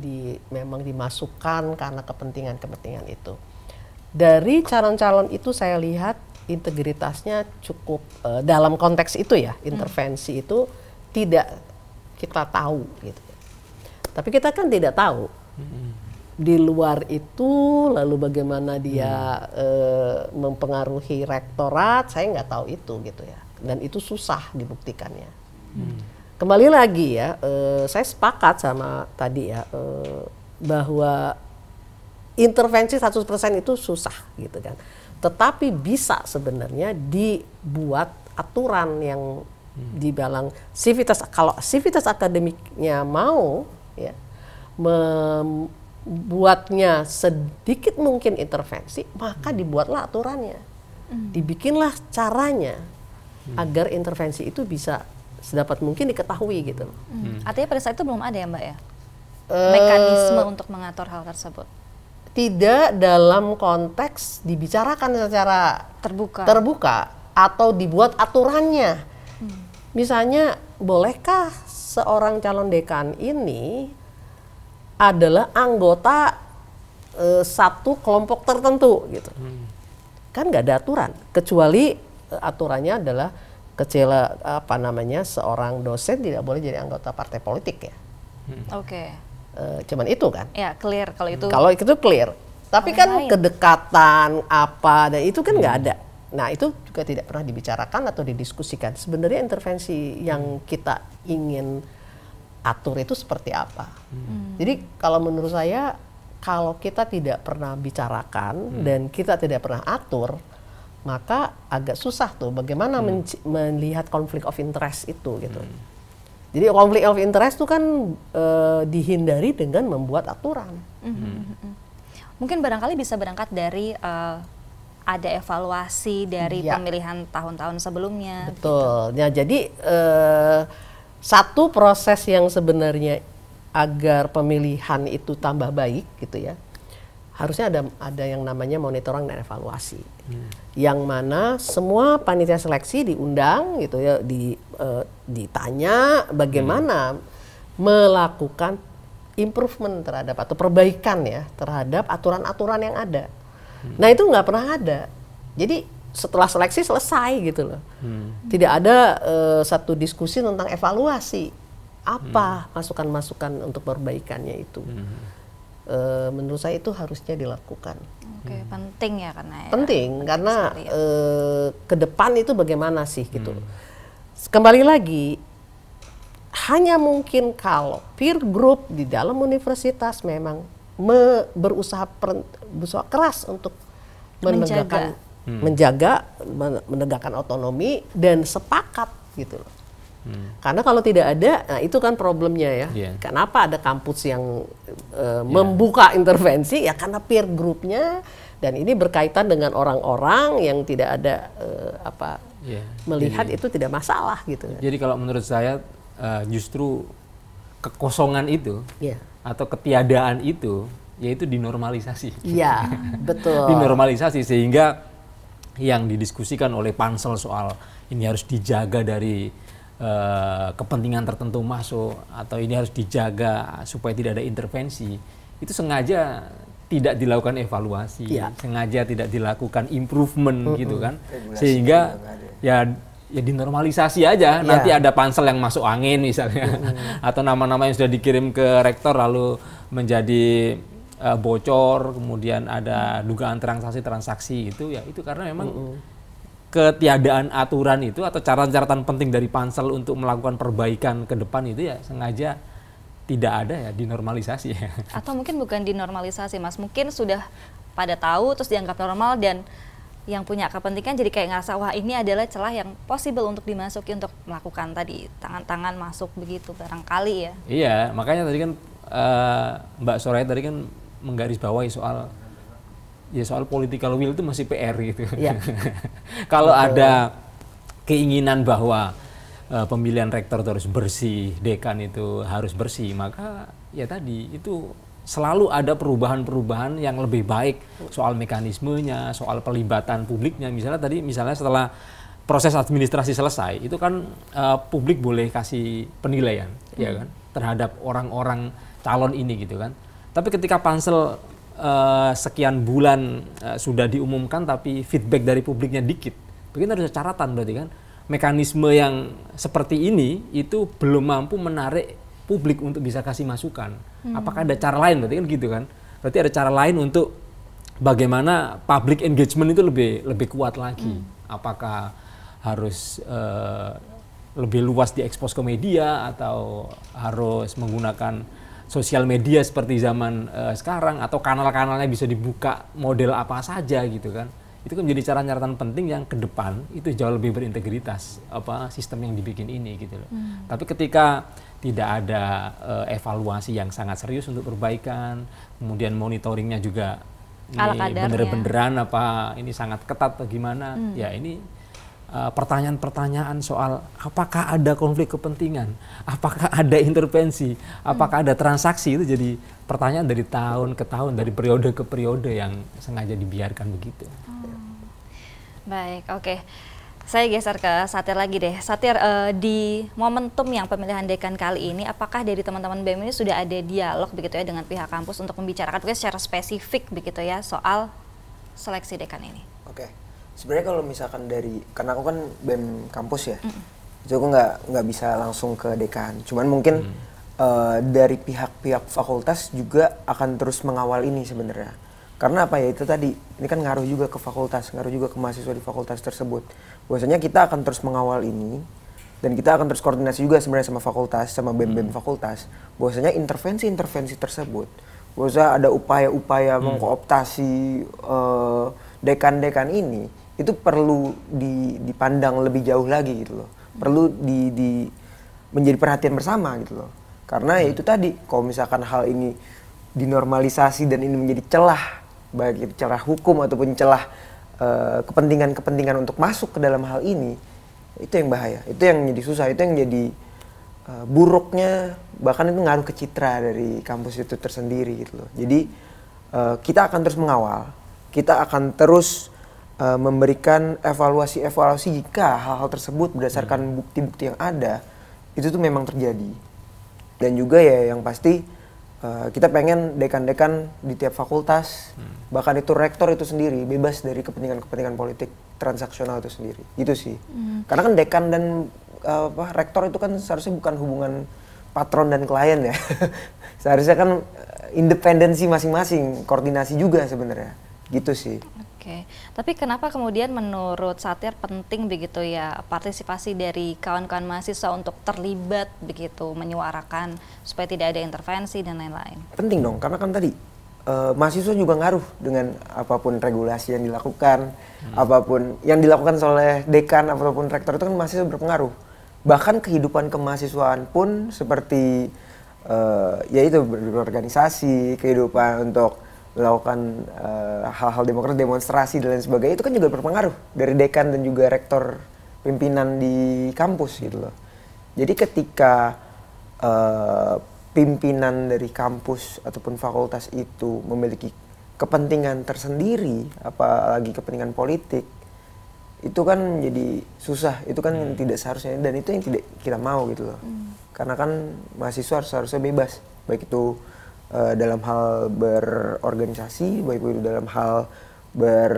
memang dimasukkan karena kepentingan itu. Dari calon-calon itu saya lihat integritasnya cukup dalam konteks itu ya, intervensi itu tidak kita tahu gitu. Tapi kita kan tidak tahu di luar itu lalu bagaimana dia mempengaruhi rektorat, saya nggak tahu itu gitu ya. Dan itu susah dibuktikannya. Kembali lagi ya, saya sepakat sama tadi ya bahwa intervensi 100% itu susah gitu kan. Tetapi bisa sebenarnya dibuat aturan yang dibilang sivitas, kalau sivitas akademiknya mau ya membuatnya sedikit mungkin intervensi, maka dibuatlah aturannya, dibikinlah caranya agar intervensi itu bisa sedapat mungkin diketahui gitu. Artinya pada saat itu belum ada ya Mbak ya mekanisme untuk mengatur hal tersebut. Tidak dalam konteks dibicarakan secara terbuka atau dibuat aturannya. Misalnya, bolehkah seorang calon dekan ini adalah anggota satu kelompok tertentu gitu? Kan nggak ada aturan, kecuali aturannya adalah seorang dosen tidak boleh jadi anggota partai politik ya. Cuman itu kan? Ya clear kalau itu. Kalau itu clear. Tapi kan kedekatan apa dan itu kan nggak ada. Nah itu juga tidak pernah dibicarakan atau didiskusikan. Sebenarnya intervensi yang kita ingin atur itu seperti apa? Jadi kalau menurut saya kalau kita tidak pernah bicarakan dan kita tidak pernah atur, maka agak susah tuh bagaimana melihat konflik of interest itu gitu. Jadi konflik of interest itu kan dihindari dengan membuat aturan. Mungkin barangkali bisa berangkat dari ada evaluasi dari pemilihan tahun-tahun sebelumnya. Betul. Gitu. Nah, jadi satu proses yang sebenarnya agar pemilihan itu tambah baik gitu ya, harusnya ada yang namanya monitoring dan evaluasi. Yang mana semua panitia seleksi diundang gitu ya, ditanya bagaimana melakukan improvement terhadap atau perbaikan ya terhadap aturan-aturan yang ada. Nah itu nggak pernah ada. Jadi setelah seleksi selesai gitu loh. Tidak ada satu diskusi tentang evaluasi apa masukan-masukan untuk perbaikannya itu. Menurut saya itu harusnya dilakukan. Oke, penting ya karena karena ke depan itu bagaimana sih gitu. Kembali lagi, hanya mungkin kalau peer group di dalam universitas memang berusaha keras untuk menegakkan otonomi dan sepakat gitu loh. Karena kalau tidak ada, nah itu kan problemnya ya. Kenapa ada kampus yang membuka intervensi? Ya karena peer groupnya, dan ini berkaitan dengan orang-orang yang tidak ada melihat jadi, itu tidak masalah gitu. Jadi kalau menurut saya justru kekosongan itu atau ketiadaan itu, yaitu dinormalisasi. Iya, betul. Dinormalisasi sehingga yang didiskusikan oleh pansel soal ini harus dijaga dari kepentingan tertentu masuk atau ini harus dijaga supaya tidak ada intervensi, itu sengaja tidak dilakukan evaluasi, sengaja tidak dilakukan improvement gitu kan, sehingga ya dinormalisasi aja. Nanti ada pansel yang masuk angin misalnya, atau nama-nama yang sudah dikirim ke rektor lalu menjadi bocor, kemudian ada dugaan transaksi itu ya itu karena memang ketiadaan aturan itu atau catatan penting dari pansel untuk melakukan perbaikan ke depan itu ya sengaja tidak ada ya, dinormalisasi ya. Atau mungkin bukan dinormalisasi Mas, mungkin sudah pada tahu terus dianggap normal dan yang punya kepentingan jadi kayak ngerasa wah ini adalah celah yang possible untuk dimasuki untuk melakukan tadi tangan-tangan masuk begitu barangkali ya. Iya, makanya tadi kan Mbak Soraya tadi kan menggarisbawahi soal political will itu masih PR gitu. Kalau ada keinginan bahwa pemilihan rektor itu harus bersih, dekan itu harus bersih, maka ya tadi itu selalu ada perubahan-perubahan yang lebih baik soal mekanismenya, soal pelibatan publiknya. Misalnya setelah proses administrasi selesai, itu kan publik boleh kasih penilaian, ya kan, terhadap orang-orang calon ini gitu kan. Tapi ketika pansel sekian bulan sudah diumumkan, tapi feedback dari publiknya dikit, begini harus ada catatan berarti kan. Mekanisme yang seperti ini itu belum mampu menarik publik untuk bisa kasih masukan. Apakah ada cara lain berarti kan gitu kan? Berarti ada cara lain untuk bagaimana public engagement itu lebih kuat lagi. Apakah harus lebih luas diekspos ke media atau harus menggunakan sosial media seperti zaman sekarang, atau kanal-kanalnya bisa dibuka model apa saja gitu kan? Itu kan menjadi catatan penting yang ke depan itu jauh lebih berintegritas sistem yang dibikin ini gitu loh. Tapi ketika tidak ada evaluasi yang sangat serius untuk perbaikan, kemudian monitoringnya juga ini bener-beneran apa ini sangat ketat atau gimana, ya ini pertanyaan-pertanyaan soal apakah ada konflik kepentingan, apakah ada intervensi, apakah ada transaksi, itu jadi pertanyaan dari tahun ke tahun, dari periode ke periode yang sengaja dibiarkan begitu. Baik, oke. Saya geser ke Satir lagi deh. Satir, di momentum yang pemilihan dekan kali ini, apakah dari teman-teman BEM ini sudah ada dialog begitu ya dengan pihak kampus untuk membicarakan secara spesifik begitu ya soal seleksi dekan ini? Oke. Sebenarnya kalau misalkan karena aku kan BEM kampus ya, itu aku nggak bisa langsung ke dekan. Cuman mungkin dari pihak-pihak fakultas juga akan terus mengawal ini sebenarnya. Karena apa ya, itu tadi, ini kan ngaruh juga ke fakultas, ngaruh juga ke mahasiswa di fakultas tersebut. Bahwasanya kita akan terus mengawal ini, dan kita akan terus koordinasi juga sebenarnya sama fakultas, sama BEM-BEM fakultas. Bahwasanya intervensi-intervensi tersebut, bahwasanya ada upaya-upaya mengkooptasi dekan-dekan ini, itu perlu dipandang lebih jauh lagi gitu loh. Perlu menjadi perhatian bersama gitu loh. Karena ya itu tadi, kalau misalkan hal ini dinormalisasi dan ini menjadi celah, baik itu celah hukum ataupun celah kepentingan-kepentingan untuk masuk ke dalam hal ini, itu yang bahaya, itu yang jadi susah, itu yang jadi buruknya, bahkan itu ngaruh ke citra dari kampus itu tersendiri gitu loh. Jadi kita akan terus mengawal, kita akan terus memberikan evaluasi jika hal-hal tersebut berdasarkan bukti-bukti yang ada itu tuh memang terjadi. Dan juga ya yang pasti kita pengen dekan-dekan di tiap fakultas, bahkan itu rektor itu sendiri bebas dari kepentingan-kepentingan politik transaksional itu sendiri, gitu sih. Karena kan dekan dan rektor itu kan seharusnya bukan hubungan patron dan klien ya. Seharusnya kan independensi masing-masing, koordinasi juga sebenarnya, gitu sih. Oke, tapi kenapa kemudian menurut Satir penting begitu ya partisipasi dari kawan-kawan mahasiswa untuk terlibat begitu menyuarakan supaya tidak ada intervensi dan lain-lain? Penting dong, karena kan tadi mahasiswa juga ngaruh dengan apapun regulasi yang dilakukan, apapun yang dilakukan oleh dekan ataupun rektor itu kan mahasiswa berpengaruh. Bahkan kehidupan kemahasiswaan pun seperti yaitu berorganisasi, kehidupan untuk melakukan hal-hal demokratis, demonstrasi dan lain sebagainya, itu kan juga berpengaruh dari dekan dan juga rektor pimpinan di kampus gitu loh. Jadi ketika pimpinan dari kampus ataupun fakultas itu memiliki kepentingan tersendiri, apalagi kepentingan politik, itu kan menjadi susah, itu kan yang tidak seharusnya, dan itu yang tidak kita mau gitu loh. Karena kan mahasiswa harusnya bebas, baik itu dalam hal berorganisasi, baik itu dalam hal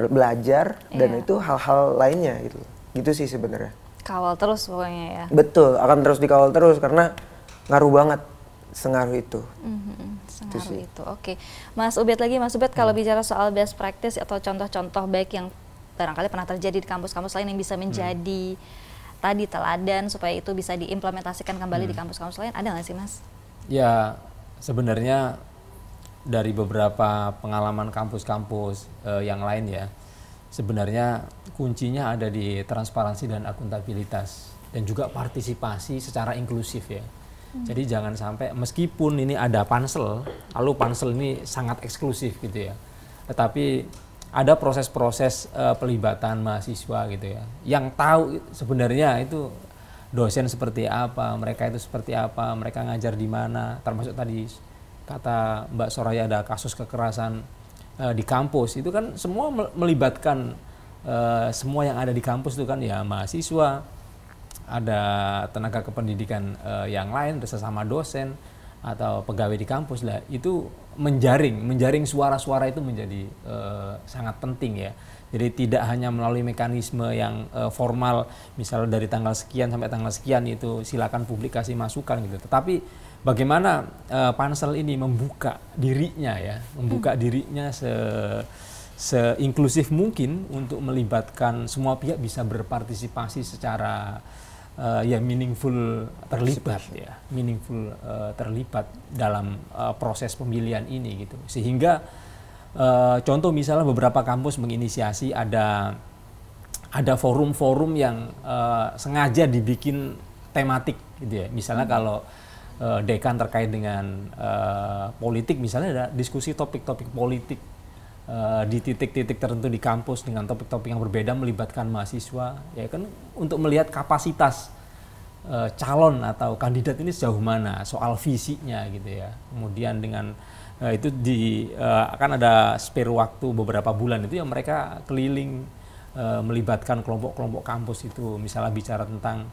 belajar, dan itu hal-hal lainnya gitu. Gitu sih sebenarnya. Kawal terus pokoknya ya. Betul, akan terus dikawal terus karena ngaruh banget, sengaruh itu. Sengaruh itu. Oke. Mas Ubed lagi, Mas Ubed kalau bicara soal best practice atau contoh-contoh baik yang barangkali pernah terjadi di kampus-kampus lain yang bisa menjadi tadi teladan supaya itu bisa diimplementasikan kembali di kampus-kampus lain, ada nggak sih Mas? Ya, sebenarnya dari beberapa pengalaman kampus-kampus yang lain ya, sebenarnya kuncinya ada di transparansi dan akuntabilitas dan juga partisipasi secara inklusif ya. Jadi jangan sampai meskipun ini ada pansel, lalu pansel ini sangat eksklusif gitu ya, tetapi ada proses-proses pelibatan mahasiswa gitu ya, yang tahu sebenarnya itu dosen seperti apa, mereka itu seperti apa, mereka ngajar di mana, termasuk tadi kata Mbak Soraya ada kasus kekerasan di kampus, itu kan semua melibatkan semua yang ada di kampus itu kan ya, mahasiswa, ada tenaga kependidikan yang lain, sesama dosen atau pegawai di kampus lah, itu menjaring suara-suara itu menjadi sangat penting ya. Jadi tidak hanya melalui mekanisme yang formal, misalnya dari tanggal sekian sampai tanggal sekian itu silakan publikasi masukan gitu. Tetapi bagaimana pansel ini membuka dirinya ya, membuka dirinya seinklusif mungkin untuk melibatkan semua pihak bisa berpartisipasi secara ya meaningful terlibat ya, meaningful terlibat dalam proses pemilihan ini gitu. Sehingga contoh misalnya beberapa kampus menginisiasi ada forum-forum yang sengaja dibikin tematik gitu ya. Misalnya kalau dekan terkait dengan politik, misalnya ada diskusi topik-topik politik di titik-titik tertentu di kampus dengan topik-topik yang berbeda melibatkan mahasiswa ya kan, untuk melihat kapasitas calon atau kandidat ini sejauh mana soal visinya gitu ya. Kemudian dengan itu akan ada spare waktu beberapa bulan itu yang mereka keliling melibatkan kelompok-kelompok kampus itu, misalnya bicara tentang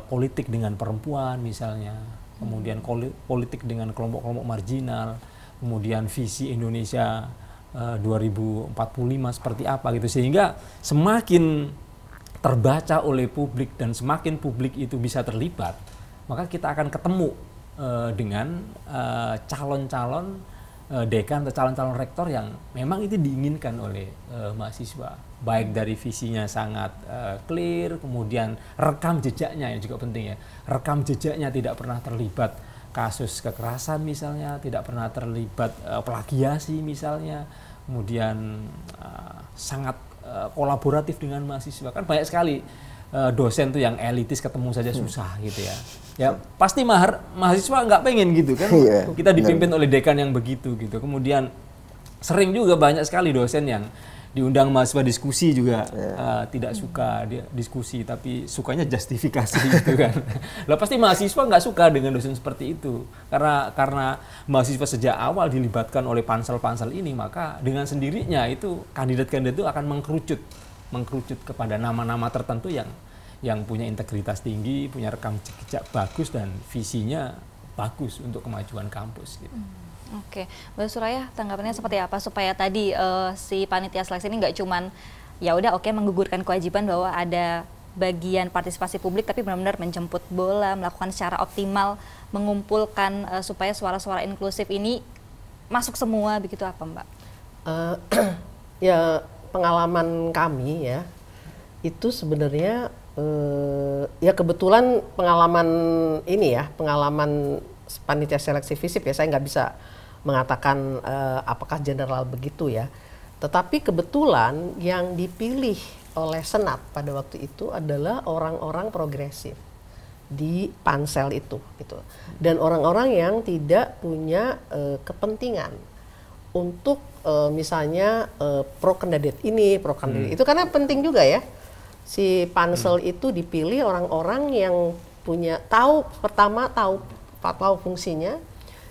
politik dengan perempuan misalnya, kemudian politik dengan kelompok-kelompok marginal, kemudian visi Indonesia 2045 seperti apa gitu, sehingga semakin terbaca oleh publik dan semakin publik itu bisa terlibat, maka kita akan ketemu dengan calon-calon dekan atau calon-calon rektor yang memang itu diinginkan oleh mahasiswa, baik dari visinya sangat clear, kemudian rekam jejaknya yang juga penting ya, rekam jejaknya tidak pernah terlibat kasus kekerasan misalnya, tidak pernah terlibat plagiasi misalnya, kemudian sangat kolaboratif dengan mahasiswa. Kan banyak sekali dosen tuh yang elitis ketemu saja susah gitu ya. Ya pasti mahasiswa nggak pengen gitu kan. Kita dipimpin oleh dekan yang begitu gitu. Kemudian sering juga banyak sekali dosen yang diundang mahasiswa diskusi juga tidak suka dia diskusi, tapi sukanya justifikasi gitu kan. Lah pasti mahasiswa nggak suka dengan dosen seperti itu, karena mahasiswa sejak awal dilibatkan oleh pansel-pansel ini, maka dengan sendirinya itu kandidat-kandidat itu akan mengkerucut kepada nama-nama tertentu yang punya integritas tinggi, punya rekam jejak bagus dan visinya bagus untuk kemajuan kampus gitu. Oke, Mbak Soraya, tanggapannya seperti apa supaya tadi si panitia seleksi ini nggak cuman ya udah oke menggugurkan kewajiban bahwa ada bagian partisipasi publik, tapi benar-benar menjemput bola, melakukan secara optimal, mengumpulkan supaya suara-suara inklusif ini masuk semua, begitu apa Mbak? Ya pengalaman kami ya itu sebenarnya ya kebetulan pengalaman ini ya, pengalaman panitia seleksi FISIP ya, saya nggak bisa mengatakan apakah general begitu ya, tetapi kebetulan yang dipilih oleh Senat pada waktu itu adalah orang-orang progresif di pansel itu gitu, dan orang-orang yang tidak punya kepentingan untuk misalnya pro kandidat ini, pro kandidat itu, karena penting juga ya si pansel itu dipilih orang-orang yang punya tahu fungsinya,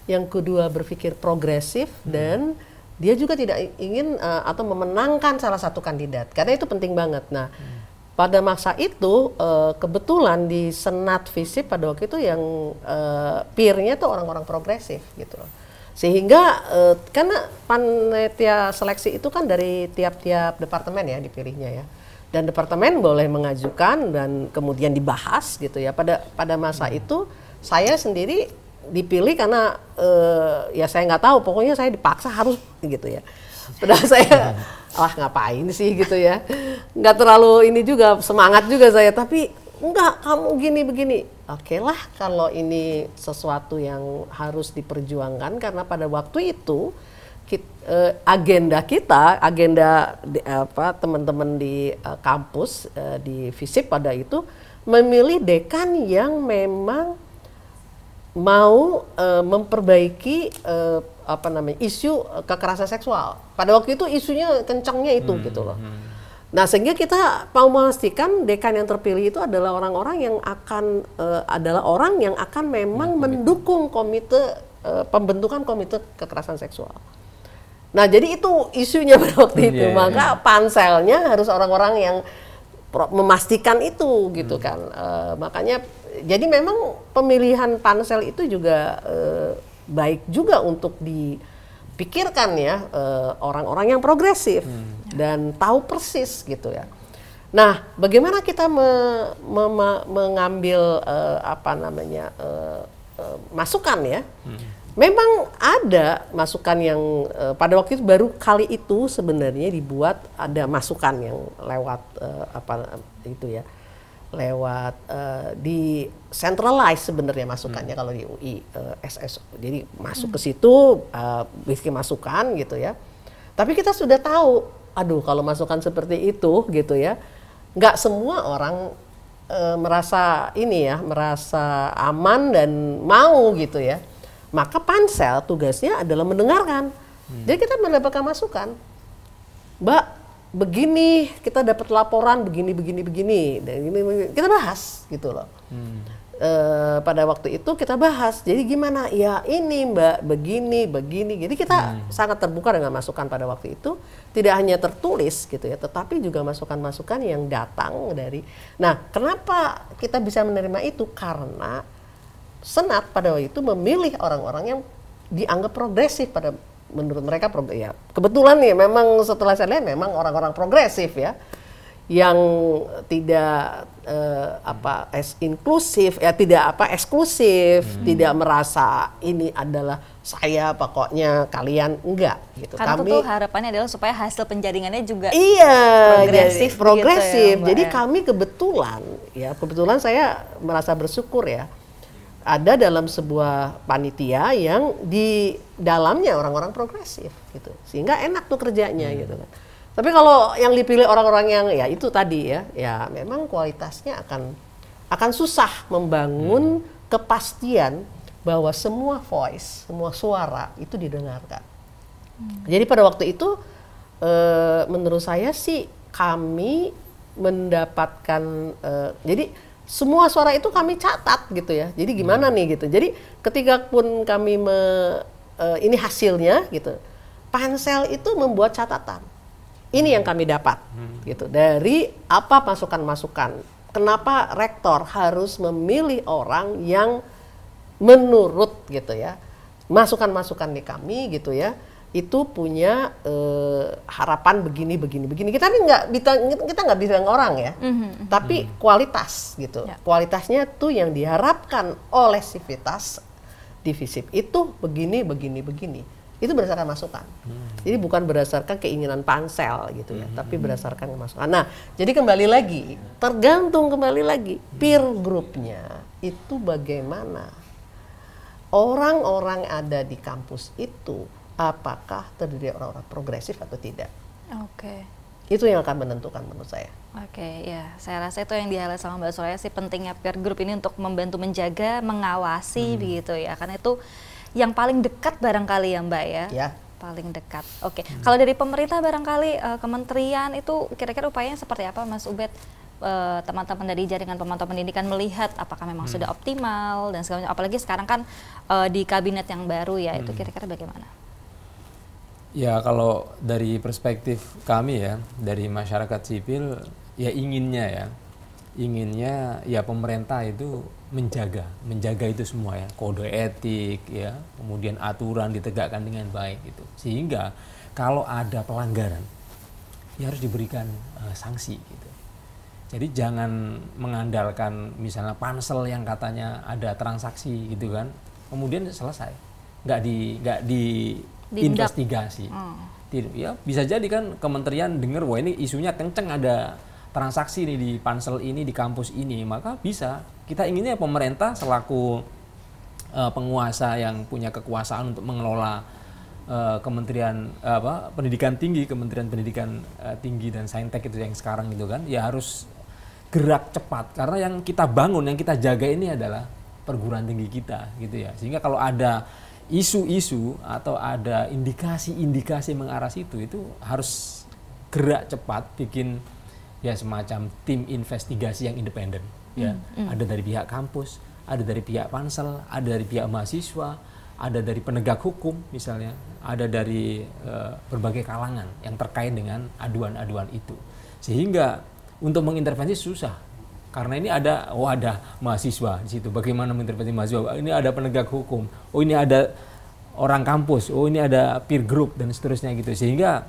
yang kedua berpikir progresif, dan dia juga tidak ingin atau memenangkan salah satu kandidat, karena itu penting banget. Nah, pada masa itu kebetulan di Senat FISIP pada waktu itu yang peer-nya tuh orang-orang progresif gitu loh. Sehingga karena panitia seleksi itu kan dari tiap-tiap departemen ya dipilihnya ya, dan departemen boleh mengajukan dan kemudian dibahas gitu ya. Pada masa itu saya sendiri dipilih karena ya saya nggak tahu, pokoknya saya dipaksa harus gitu ya. Padahal saya ngapain sih gitu ya, nggak terlalu ini juga, semangat juga saya, tapi enggak, kamu gini begini. Oke lah kalau ini sesuatu yang harus diperjuangkan, karena pada waktu itu agenda teman-teman di kampus di FISIP pada itu memilih dekan yang memang mau memperbaiki isu kekerasan seksual. Pada waktu itu isunya kencangnya itu gitu loh. Nah, sehingga kita mau memastikan dekan yang terpilih itu adalah orang-orang yang akan memang mendukung komite pembentukan komite kekerasan seksual. Nah, jadi itu isunya pada waktu itu. Maka panselnya harus orang-orang yang memastikan itu gitu kan. Makanya jadi memang pemilihan pansel itu juga baik juga untuk dipikirkan ya, orang-orang yang progresif dan tahu persis gitu ya. Nah, bagaimana kita mengambil masukan ya? Memang ada masukan yang pada waktu itu baru kali itu sebenarnya dibuat ada masukan yang lewat lewat di centralize sebenarnya masukannya kalau di UI SSO. Jadi masuk ke situ bikin masukan gitu ya. Tapi kita sudah tahu, aduh kalau masukan seperti itu gitu ya, nggak semua orang merasa aman dan mau gitu ya. Maka pansel tugasnya adalah mendengarkan. Jadi kita mendapatkan masukan, Mbak, begini kita dapat laporan begini, dan ini kita bahas gitu loh. Pada waktu itu kita bahas. Jadi gimana? Ya ini Mbak, begini. Jadi kita sangat terbuka dengan masukan pada waktu itu. Tidak hanya tertulis gitu ya, tetapi juga masukan-masukan yang datang dari. Nah, kenapa kita bisa menerima itu? Karena Senat pada waktu itu memilih orang-orang yang dianggap progresif menurut mereka ya kebetulan nih memang setelah saya lihat memang orang-orang progresif ya yang tidak inklusif ya, tidak eksklusif, tidak merasa ini adalah saya pokoknya kalian enggak gitu. Karena tentu harapannya adalah supaya hasil penjaringannya juga progresif. Gitu ya, jadi kami kebetulan saya merasa bersyukur ya. Ada dalam sebuah panitia yang di dalamnya orang-orang progresif gitu, sehingga enak tuh kerjanya gitu kan. Tapi kalau yang dipilih orang-orang yang ya itu tadi ya memang kualitasnya akan susah membangun kepastian bahwa semua voice, semua suara itu didengarkan. Jadi pada waktu itu menurut saya sih kami mendapatkan jadi semua suara itu kami catat gitu ya. Jadi gimana nih gitu. Jadi ketika pun kami ini hasilnya gitu. Pansel itu membuat catatan. Ini yang kami dapat gitu. Dari apa masukan-masukan. Kenapa rektor harus memilih orang yang menurut gitu ya. Masukan-masukan di kami gitu ya. Itu punya harapan begini. Kita nggak bilang orang ya, tapi kualitas gitu. Kualitasnya tuh yang diharapkan oleh Civitas Divisip itu begini. Itu berdasarkan masukan. Jadi bukan berdasarkan keinginan pansel gitu ya, tapi berdasarkan masukan. Nah, jadi tergantung kembali lagi peer groupnya itu bagaimana orang-orang ada di kampus itu. Apakah terdiri orang-orang progresif atau tidak? Oke. Itu yang akan menentukan menurut saya. Oke, ya. Saya rasa itu yang di-highlight sama Mbak Soraya sih, pentingnya peer group ini untuk membantu menjaga, mengawasi begitu ya. Karena itu yang paling dekat barangkali ya Mbak ya. Ya. Paling dekat. Oke. Kalau dari pemerintah barangkali kementerian itu kira-kira upayanya seperti apa Mas Ubed? Teman-teman dari jaringan pemantau pendidikan melihat apakah memang sudah optimal dan segala macam. Apalagi sekarang kan di kabinet yang baru ya, itu kira-kira bagaimana? Ya kalau dari perspektif kami ya, dari masyarakat sipil ya inginnya ya pemerintah itu menjaga itu semua ya, kode etik ya, kemudian aturan ditegakkan dengan baik gitu. Sehingga kalau ada pelanggaran ya harus diberikan sanksi gitu. Jadi jangan mengandalkan misalnya pansel yang katanya ada transaksi gitu kan, kemudian selesai, nggak diinvestigasi. Ya bisa jadi kan kementerian dengar wah ini isunya kenceng ada transaksi nih di pansel ini di kampus ini, maka bisa kita inginnya pemerintah selaku penguasa yang punya kekuasaan untuk mengelola kementerian pendidikan tinggi, kementerian pendidikan tinggi dan saintek itu yang sekarang itu kan ya harus gerak cepat karena yang kita bangun yang kita jaga ini adalah perguruan tinggi kita gitu ya, sehingga kalau ada isu-isu atau ada indikasi-indikasi mengarah situ itu harus gerak cepat bikin ya semacam tim investigasi yang independen. Ya, ada dari pihak kampus, ada dari pihak pansel, ada dari pihak mahasiswa, ada dari penegak hukum misalnya, ada dari berbagai kalangan yang terkait dengan aduan-aduan itu. Sehingga untuk mengintervensi susah, karena ini ada mahasiswa di situ. Bagaimana mengintervensi mahasiswa? Ini ada penegak hukum, oh ini ada orang kampus, oh ini ada peer group dan seterusnya gitu. Sehingga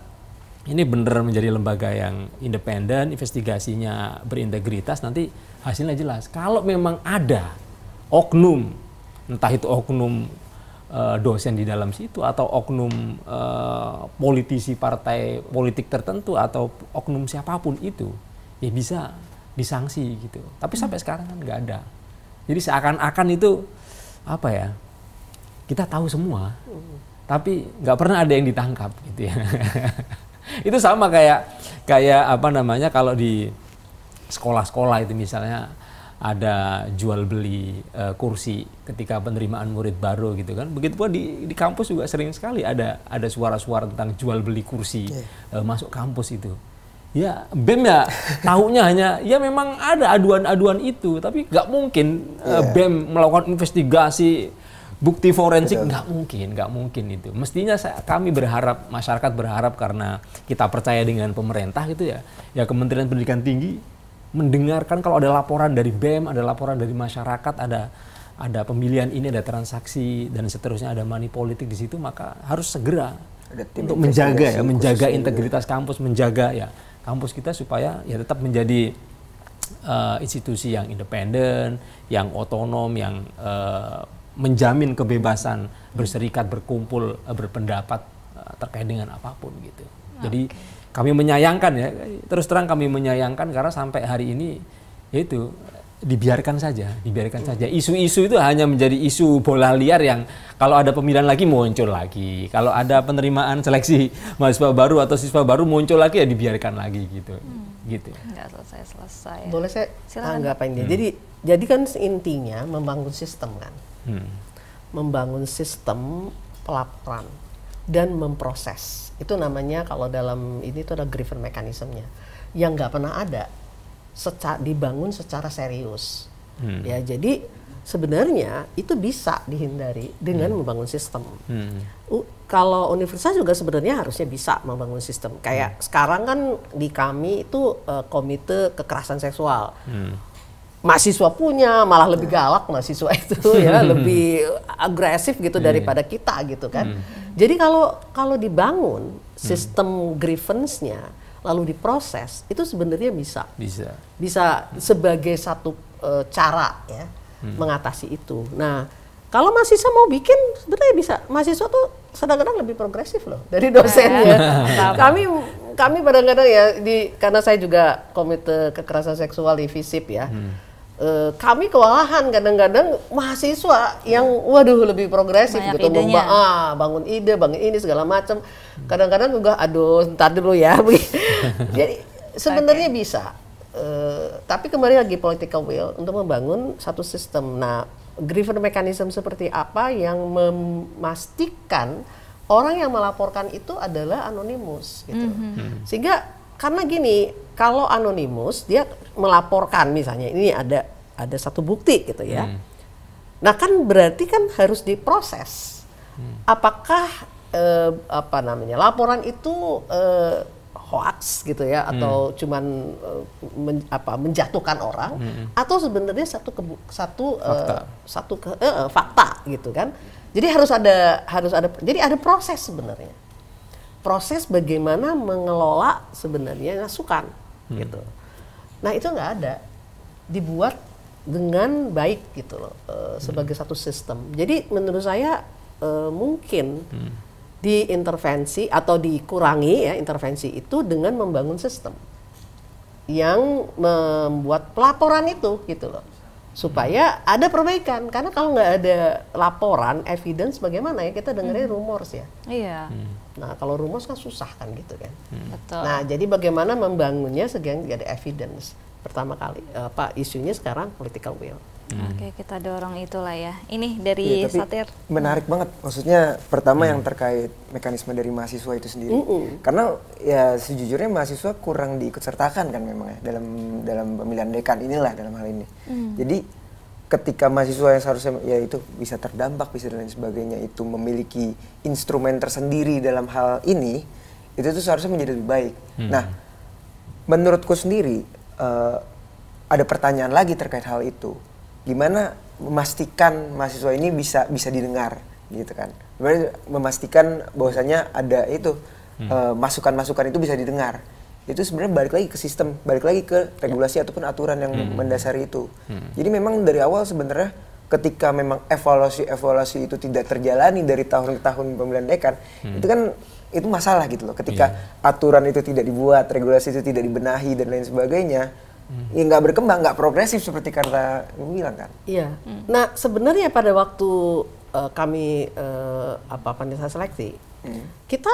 ini benar menjadi lembaga yang independen, investigasinya berintegritas, nanti hasilnya jelas. Kalau memang ada oknum, entah itu oknum dosen di dalam situ atau oknum politisi partai politik tertentu atau oknum siapapun itu, ya bisa disanksi gitu. Tapi sampai sekarang kan nggak ada. Jadi seakan-akan itu apa ya? Kita tahu semua, tapi nggak pernah ada yang ditangkap gitu ya. Itu sama kayak apa namanya kalau di sekolah-sekolah itu misalnya ada jual beli kursi ketika penerimaan murid baru gitu kan. Begitu pula di kampus juga sering sekali ada suara-suara tentang jual beli kursi masuk kampus itu. Ya BEM ya tahunya hanya ya memang ada aduan-aduan itu, tapi nggak mungkin BEM melakukan investigasi bukti forensik, nggak mungkin itu. Mestinya kami berharap, masyarakat berharap karena kita percaya dengan pemerintah gitu ya Kementerian Pendidikan Tinggi mendengarkan kalau ada laporan dari BEM, ada laporan dari masyarakat, ada pemilihan ini, ada transaksi dan seterusnya, ada money politik di situ, maka harus segera untuk menjaga integritas kampus, menjaga ya kampus kita supaya ya tetap menjadi institusi yang independen, yang otonom, yang menjamin kebebasan berserikat, berkumpul, berpendapat terkait dengan apapun gitu. Jadi kami menyayangkan ya, terus terang kami menyayangkan karena sampai hari ini yaitu dibiarkan saja. Isu-isu itu hanya menjadi isu bola liar yang kalau ada pemilihan lagi muncul lagi. Kalau ada penerimaan seleksi mahasiswa baru atau siswa baru muncul lagi ya dibiarkan lagi gitu. Gitu. Nggak selesai. Boleh saya tanggapin dia. Jadi kan intinya membangun sistem kan. Membangun sistem pelaporan dan memproses. Itu namanya kalau dalam ini itu ada grievance mechanism-nya yang nggak pernah ada dibangun secara serius. Ya, jadi sebenarnya itu bisa dihindari dengan membangun sistem. Kalau universitas juga sebenarnya harusnya bisa membangun sistem. Kayak sekarang kan di kami itu komite kekerasan seksual. Mahasiswa punya, malah lebih galak mahasiswa itu ya, lebih agresif gitu daripada kita gitu kan. Jadi kalau dibangun sistem grievance-nya lalu diproses, itu sebenarnya bisa sebagai satu cara ya mengatasi itu. Nah, kalau mahasiswa mau bikin sebenarnya bisa. Mahasiswa tuh kadang-kadang lebih progresif loh dari dosennya. Kami kadang-kadang ya karena saya juga komite kekerasan seksual di FISIP ya. Kami kewalahan kadang-kadang mahasiswa yang waduh lebih progresif gitu, bangun ide, bangun ini segala macam. Kadang-kadang juga aduh ntar dulu ya. Jadi sebenarnya bisa, tapi kembali lagi political will untuk membangun satu sistem. Nah, grievance mechanism seperti apa yang memastikan orang yang melaporkan itu adalah anonimus gitu. Sehingga karena gini, kalau anonimus dia melaporkan misalnya ini ada satu bukti gitu ya. Nah kan berarti kan harus diproses. Apakah laporan itu hoax gitu ya atau cuman menjatuhkan orang atau sebenarnya fakta gitu kan. Jadi harus ada jadi ada proses sebenarnya. Proses bagaimana mengelola sebenarnya masukan gitu. Nah itu nggak ada, dibuat dengan baik gitu loh sebagai satu sistem. Jadi menurut saya mungkin diintervensi atau dikurangi ya intervensi itu dengan membangun sistem yang membuat pelaporan itu gitu loh supaya ada perbaikan. Karena kalau nggak ada laporan, evidence bagaimana ya kita dengerin rumors ya. Iya. Nah kalau rumors kan susah kan gitu kan. Betul. Nah jadi bagaimana membangunnya sehingga ada evidence. Pertama kali isunya sekarang political will. Oke, kita dorong itulah ya. Ini dari Iya, tapi Satir. menarik banget. Maksudnya pertama yang terkait mekanisme dari mahasiswa itu sendiri. Karena ya sejujurnya mahasiswa kurang diikutsertakan kan memang ya dalam pemilihan dekan inilah dalam hal ini. Jadi ketika mahasiswa yang seharusnya ya itu bisa terdampak bisa dan lain sebagainya itu memiliki instrumen tersendiri dalam hal ini, itu tuh seharusnya menjadi lebih baik. Nah, menurutku sendiri ada pertanyaan lagi terkait hal itu. Gimana memastikan mahasiswa ini bisa didengar gitu kan? Gimana memastikan bahwasanya ada itu masukan-masukan itu bisa didengar. Itu sebenarnya balik lagi ke sistem, balik lagi ke regulasi ataupun aturan yang mendasari itu. Jadi memang dari awal sebenarnya ketika memang evaluasi itu tidak terjalani dari tahun ke tahun pemilihan dekan, itu kan itu masalah gitu loh. Ketika aturan itu tidak dibuat, regulasi itu tidak dibenahi dan lain sebagainya, ya nggak berkembang, nggak progresif seperti kata lu bilang kan. Iya. Nah sebenarnya pada waktu kami panitia seleksi, kita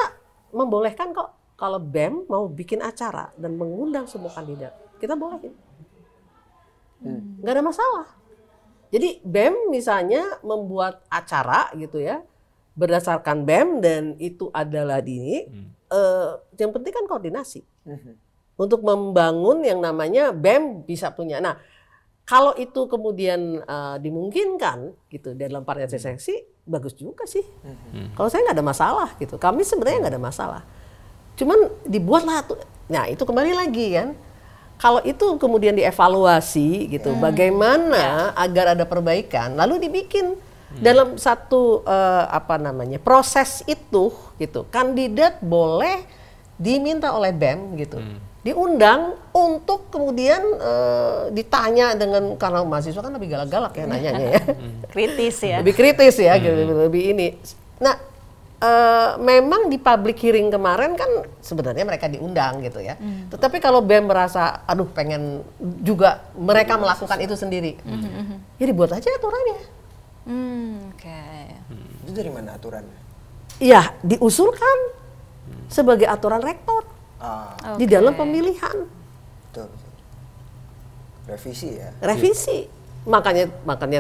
membolehkan kok kalau BEM mau bikin acara dan mengundang semua kandidat, kita bolehin. Nggak ada masalah. Jadi BEM misalnya membuat acara gitu ya, berdasarkan BEM dan itu adalah yang penting kan koordinasi. Untuk membangun yang namanya BEM bisa punya. Nah, kalau itu kemudian dimungkinkan gitu dalam panitia seleksi, bagus juga sih. Kalau saya nggak ada masalah gitu. Kami sebenarnya nggak ada masalah. Cuman dibuatlah nah itu kembali lagi kan. Kalau itu kemudian dievaluasi gitu, bagaimana agar ada perbaikan, lalu dibikin dalam satu proses itu gitu. Kandidat boleh diminta oleh BEM gitu. Diundang untuk kemudian ditanya dengan, karena mahasiswa kan lebih galak-galak ya nanyanya ya. Kritis ya. Lebih kritis ya, gitu, lebih ini. Nah, memang di public hearing kemarin kan sebenarnya mereka diundang gitu ya. Tetapi kalau BEM merasa, aduh pengen juga mereka melakukan itu sendiri, ya dibuat aja aturannya. Oke. Itu dari mana aturannya? Iya, diusulkan sebagai aturan rektor di dalam pemilihan. Betul. Revisi ya. Revisi. Makanya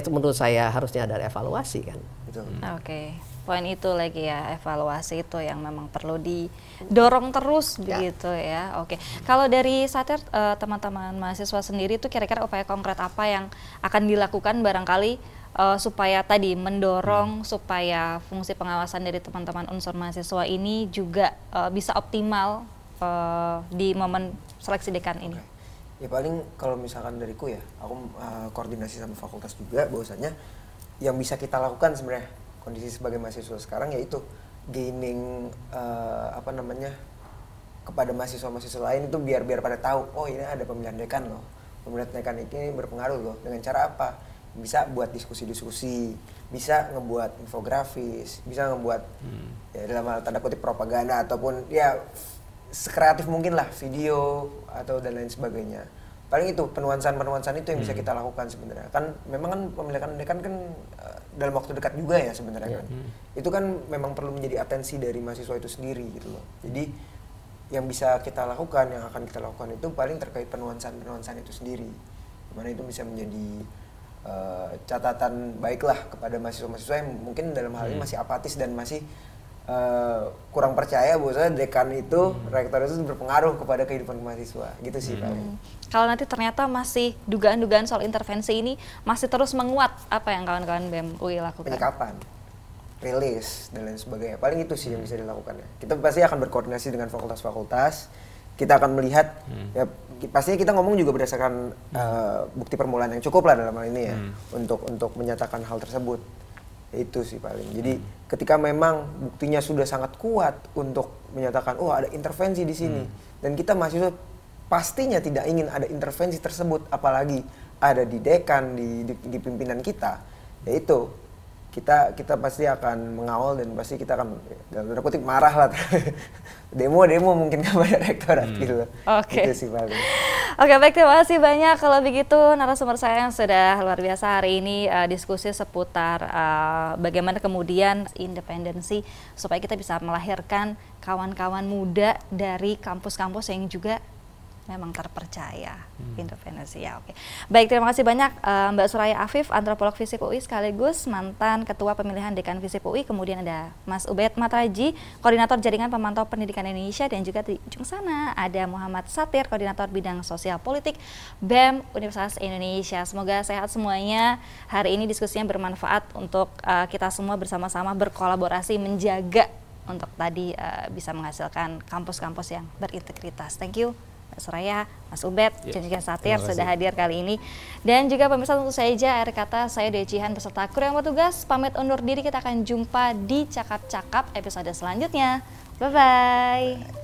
menurut saya harusnya ada evaluasi kan. Betul. Oke. Poin itu lagi ya, evaluasi itu yang memang perlu didorong terus begitu ya. Oke. Kalau dari Satir, teman-teman mahasiswa sendiri itu kira-kira upaya konkret apa yang akan dilakukan barangkali supaya tadi mendorong supaya fungsi pengawasan dari teman-teman unsur mahasiswa ini juga bisa optimal di momen seleksi dekan ini? Ya paling kalau misalkan dariku ya, aku koordinasi sama fakultas juga bahwasanya yang bisa kita lakukan sebenarnya kondisi sebagai mahasiswa sekarang yaitu gaining kepada mahasiswa-mahasiswa lain itu biar pada tahu, oh ini ada pemilihan dekan loh, pemilihan dekan ini berpengaruh loh. Dengan cara apa? Bisa buat diskusi-diskusi, bisa ngebuat infografis, bisa ngebuat ya dalam hal tanda kutip propaganda ataupun ya sekreatif mungkin lah video atau dan lain sebagainya. Paling itu penuansan itu yang bisa kita lakukan sebenarnya. Kan memang kan pemilihan dekan kan dalam waktu dekat juga ya sebenarnya kan. Itu kan memang perlu menjadi atensi dari mahasiswa itu sendiri gitu loh. Jadi yang bisa kita lakukan, yang akan kita lakukan itu paling terkait penuansan itu sendiri. Dimana itu bisa menjadi catatan baiklah kepada mahasiswa-mahasiswa yang mungkin dalam hal ini masih apatis dan masih kurang percaya bahwa dekan itu, rektor itu berpengaruh kepada kehidupan mahasiswa, gitu sih paling. Kalau nanti ternyata masih dugaan-dugaan soal intervensi ini masih terus menguat, apa yang kawan-kawan BEM UI lakukan? Penyikapan, rilis, dan lain sebagainya. Paling itu sih yang bisa dilakukan ya. Kita pasti akan berkoordinasi dengan fakultas-fakultas, kita akan melihat, ya pastinya kita ngomong juga berdasarkan bukti permulaan yang cukup lah dalam hal ini ya, untuk menyatakan hal tersebut. Itu sih paling. Jadi ketika memang buktinya sudah sangat kuat untuk menyatakan oh ada intervensi di sini dan kita mahasiswa pastinya tidak ingin ada intervensi tersebut, apalagi ada di dekan di pimpinan kita, yaitu kita pasti akan mengawal dan pasti kita akan dalam tanda kutip marah lah demo mungkin kepada rektorat gitu. Oke. Itu sih paling. Oke, baik, terima kasih banyak. Kalau begitu narasumber saya yang sudah luar biasa hari ini diskusi seputar bagaimana kemudian independensi supaya kita bisa melahirkan kawan-kawan muda dari kampus-kampus yang juga memang terpercaya. Independensi ya, oke. Baik, terima kasih banyak Mbak Suraya Afif, antropolog FISIP UI sekaligus mantan Ketua Pemilihan Dekan FISIP UI. Kemudian ada Mas Ubed Matraji, Koordinator Jaringan Pemantau Pendidikan Indonesia, dan juga di ujung sana ada Muhammad Satir, Koordinator Bidang Sosial Politik BEM Universitas Indonesia. Semoga sehat semuanya. Hari ini diskusinya bermanfaat untuk kita semua bersama-sama berkolaborasi menjaga untuk tadi bisa menghasilkan kampus-kampus yang berintegritas. Thank you Mbak Suraya, Mas Ubed, dan juga Satir sudah hadir kali ini. Dan juga pemirsa, tentu saja akhir kata saya Dea Jihan beserta kru yang bertugas pamit undur diri. Kita akan jumpa di Cakap-Cakap episode selanjutnya. Bye-bye.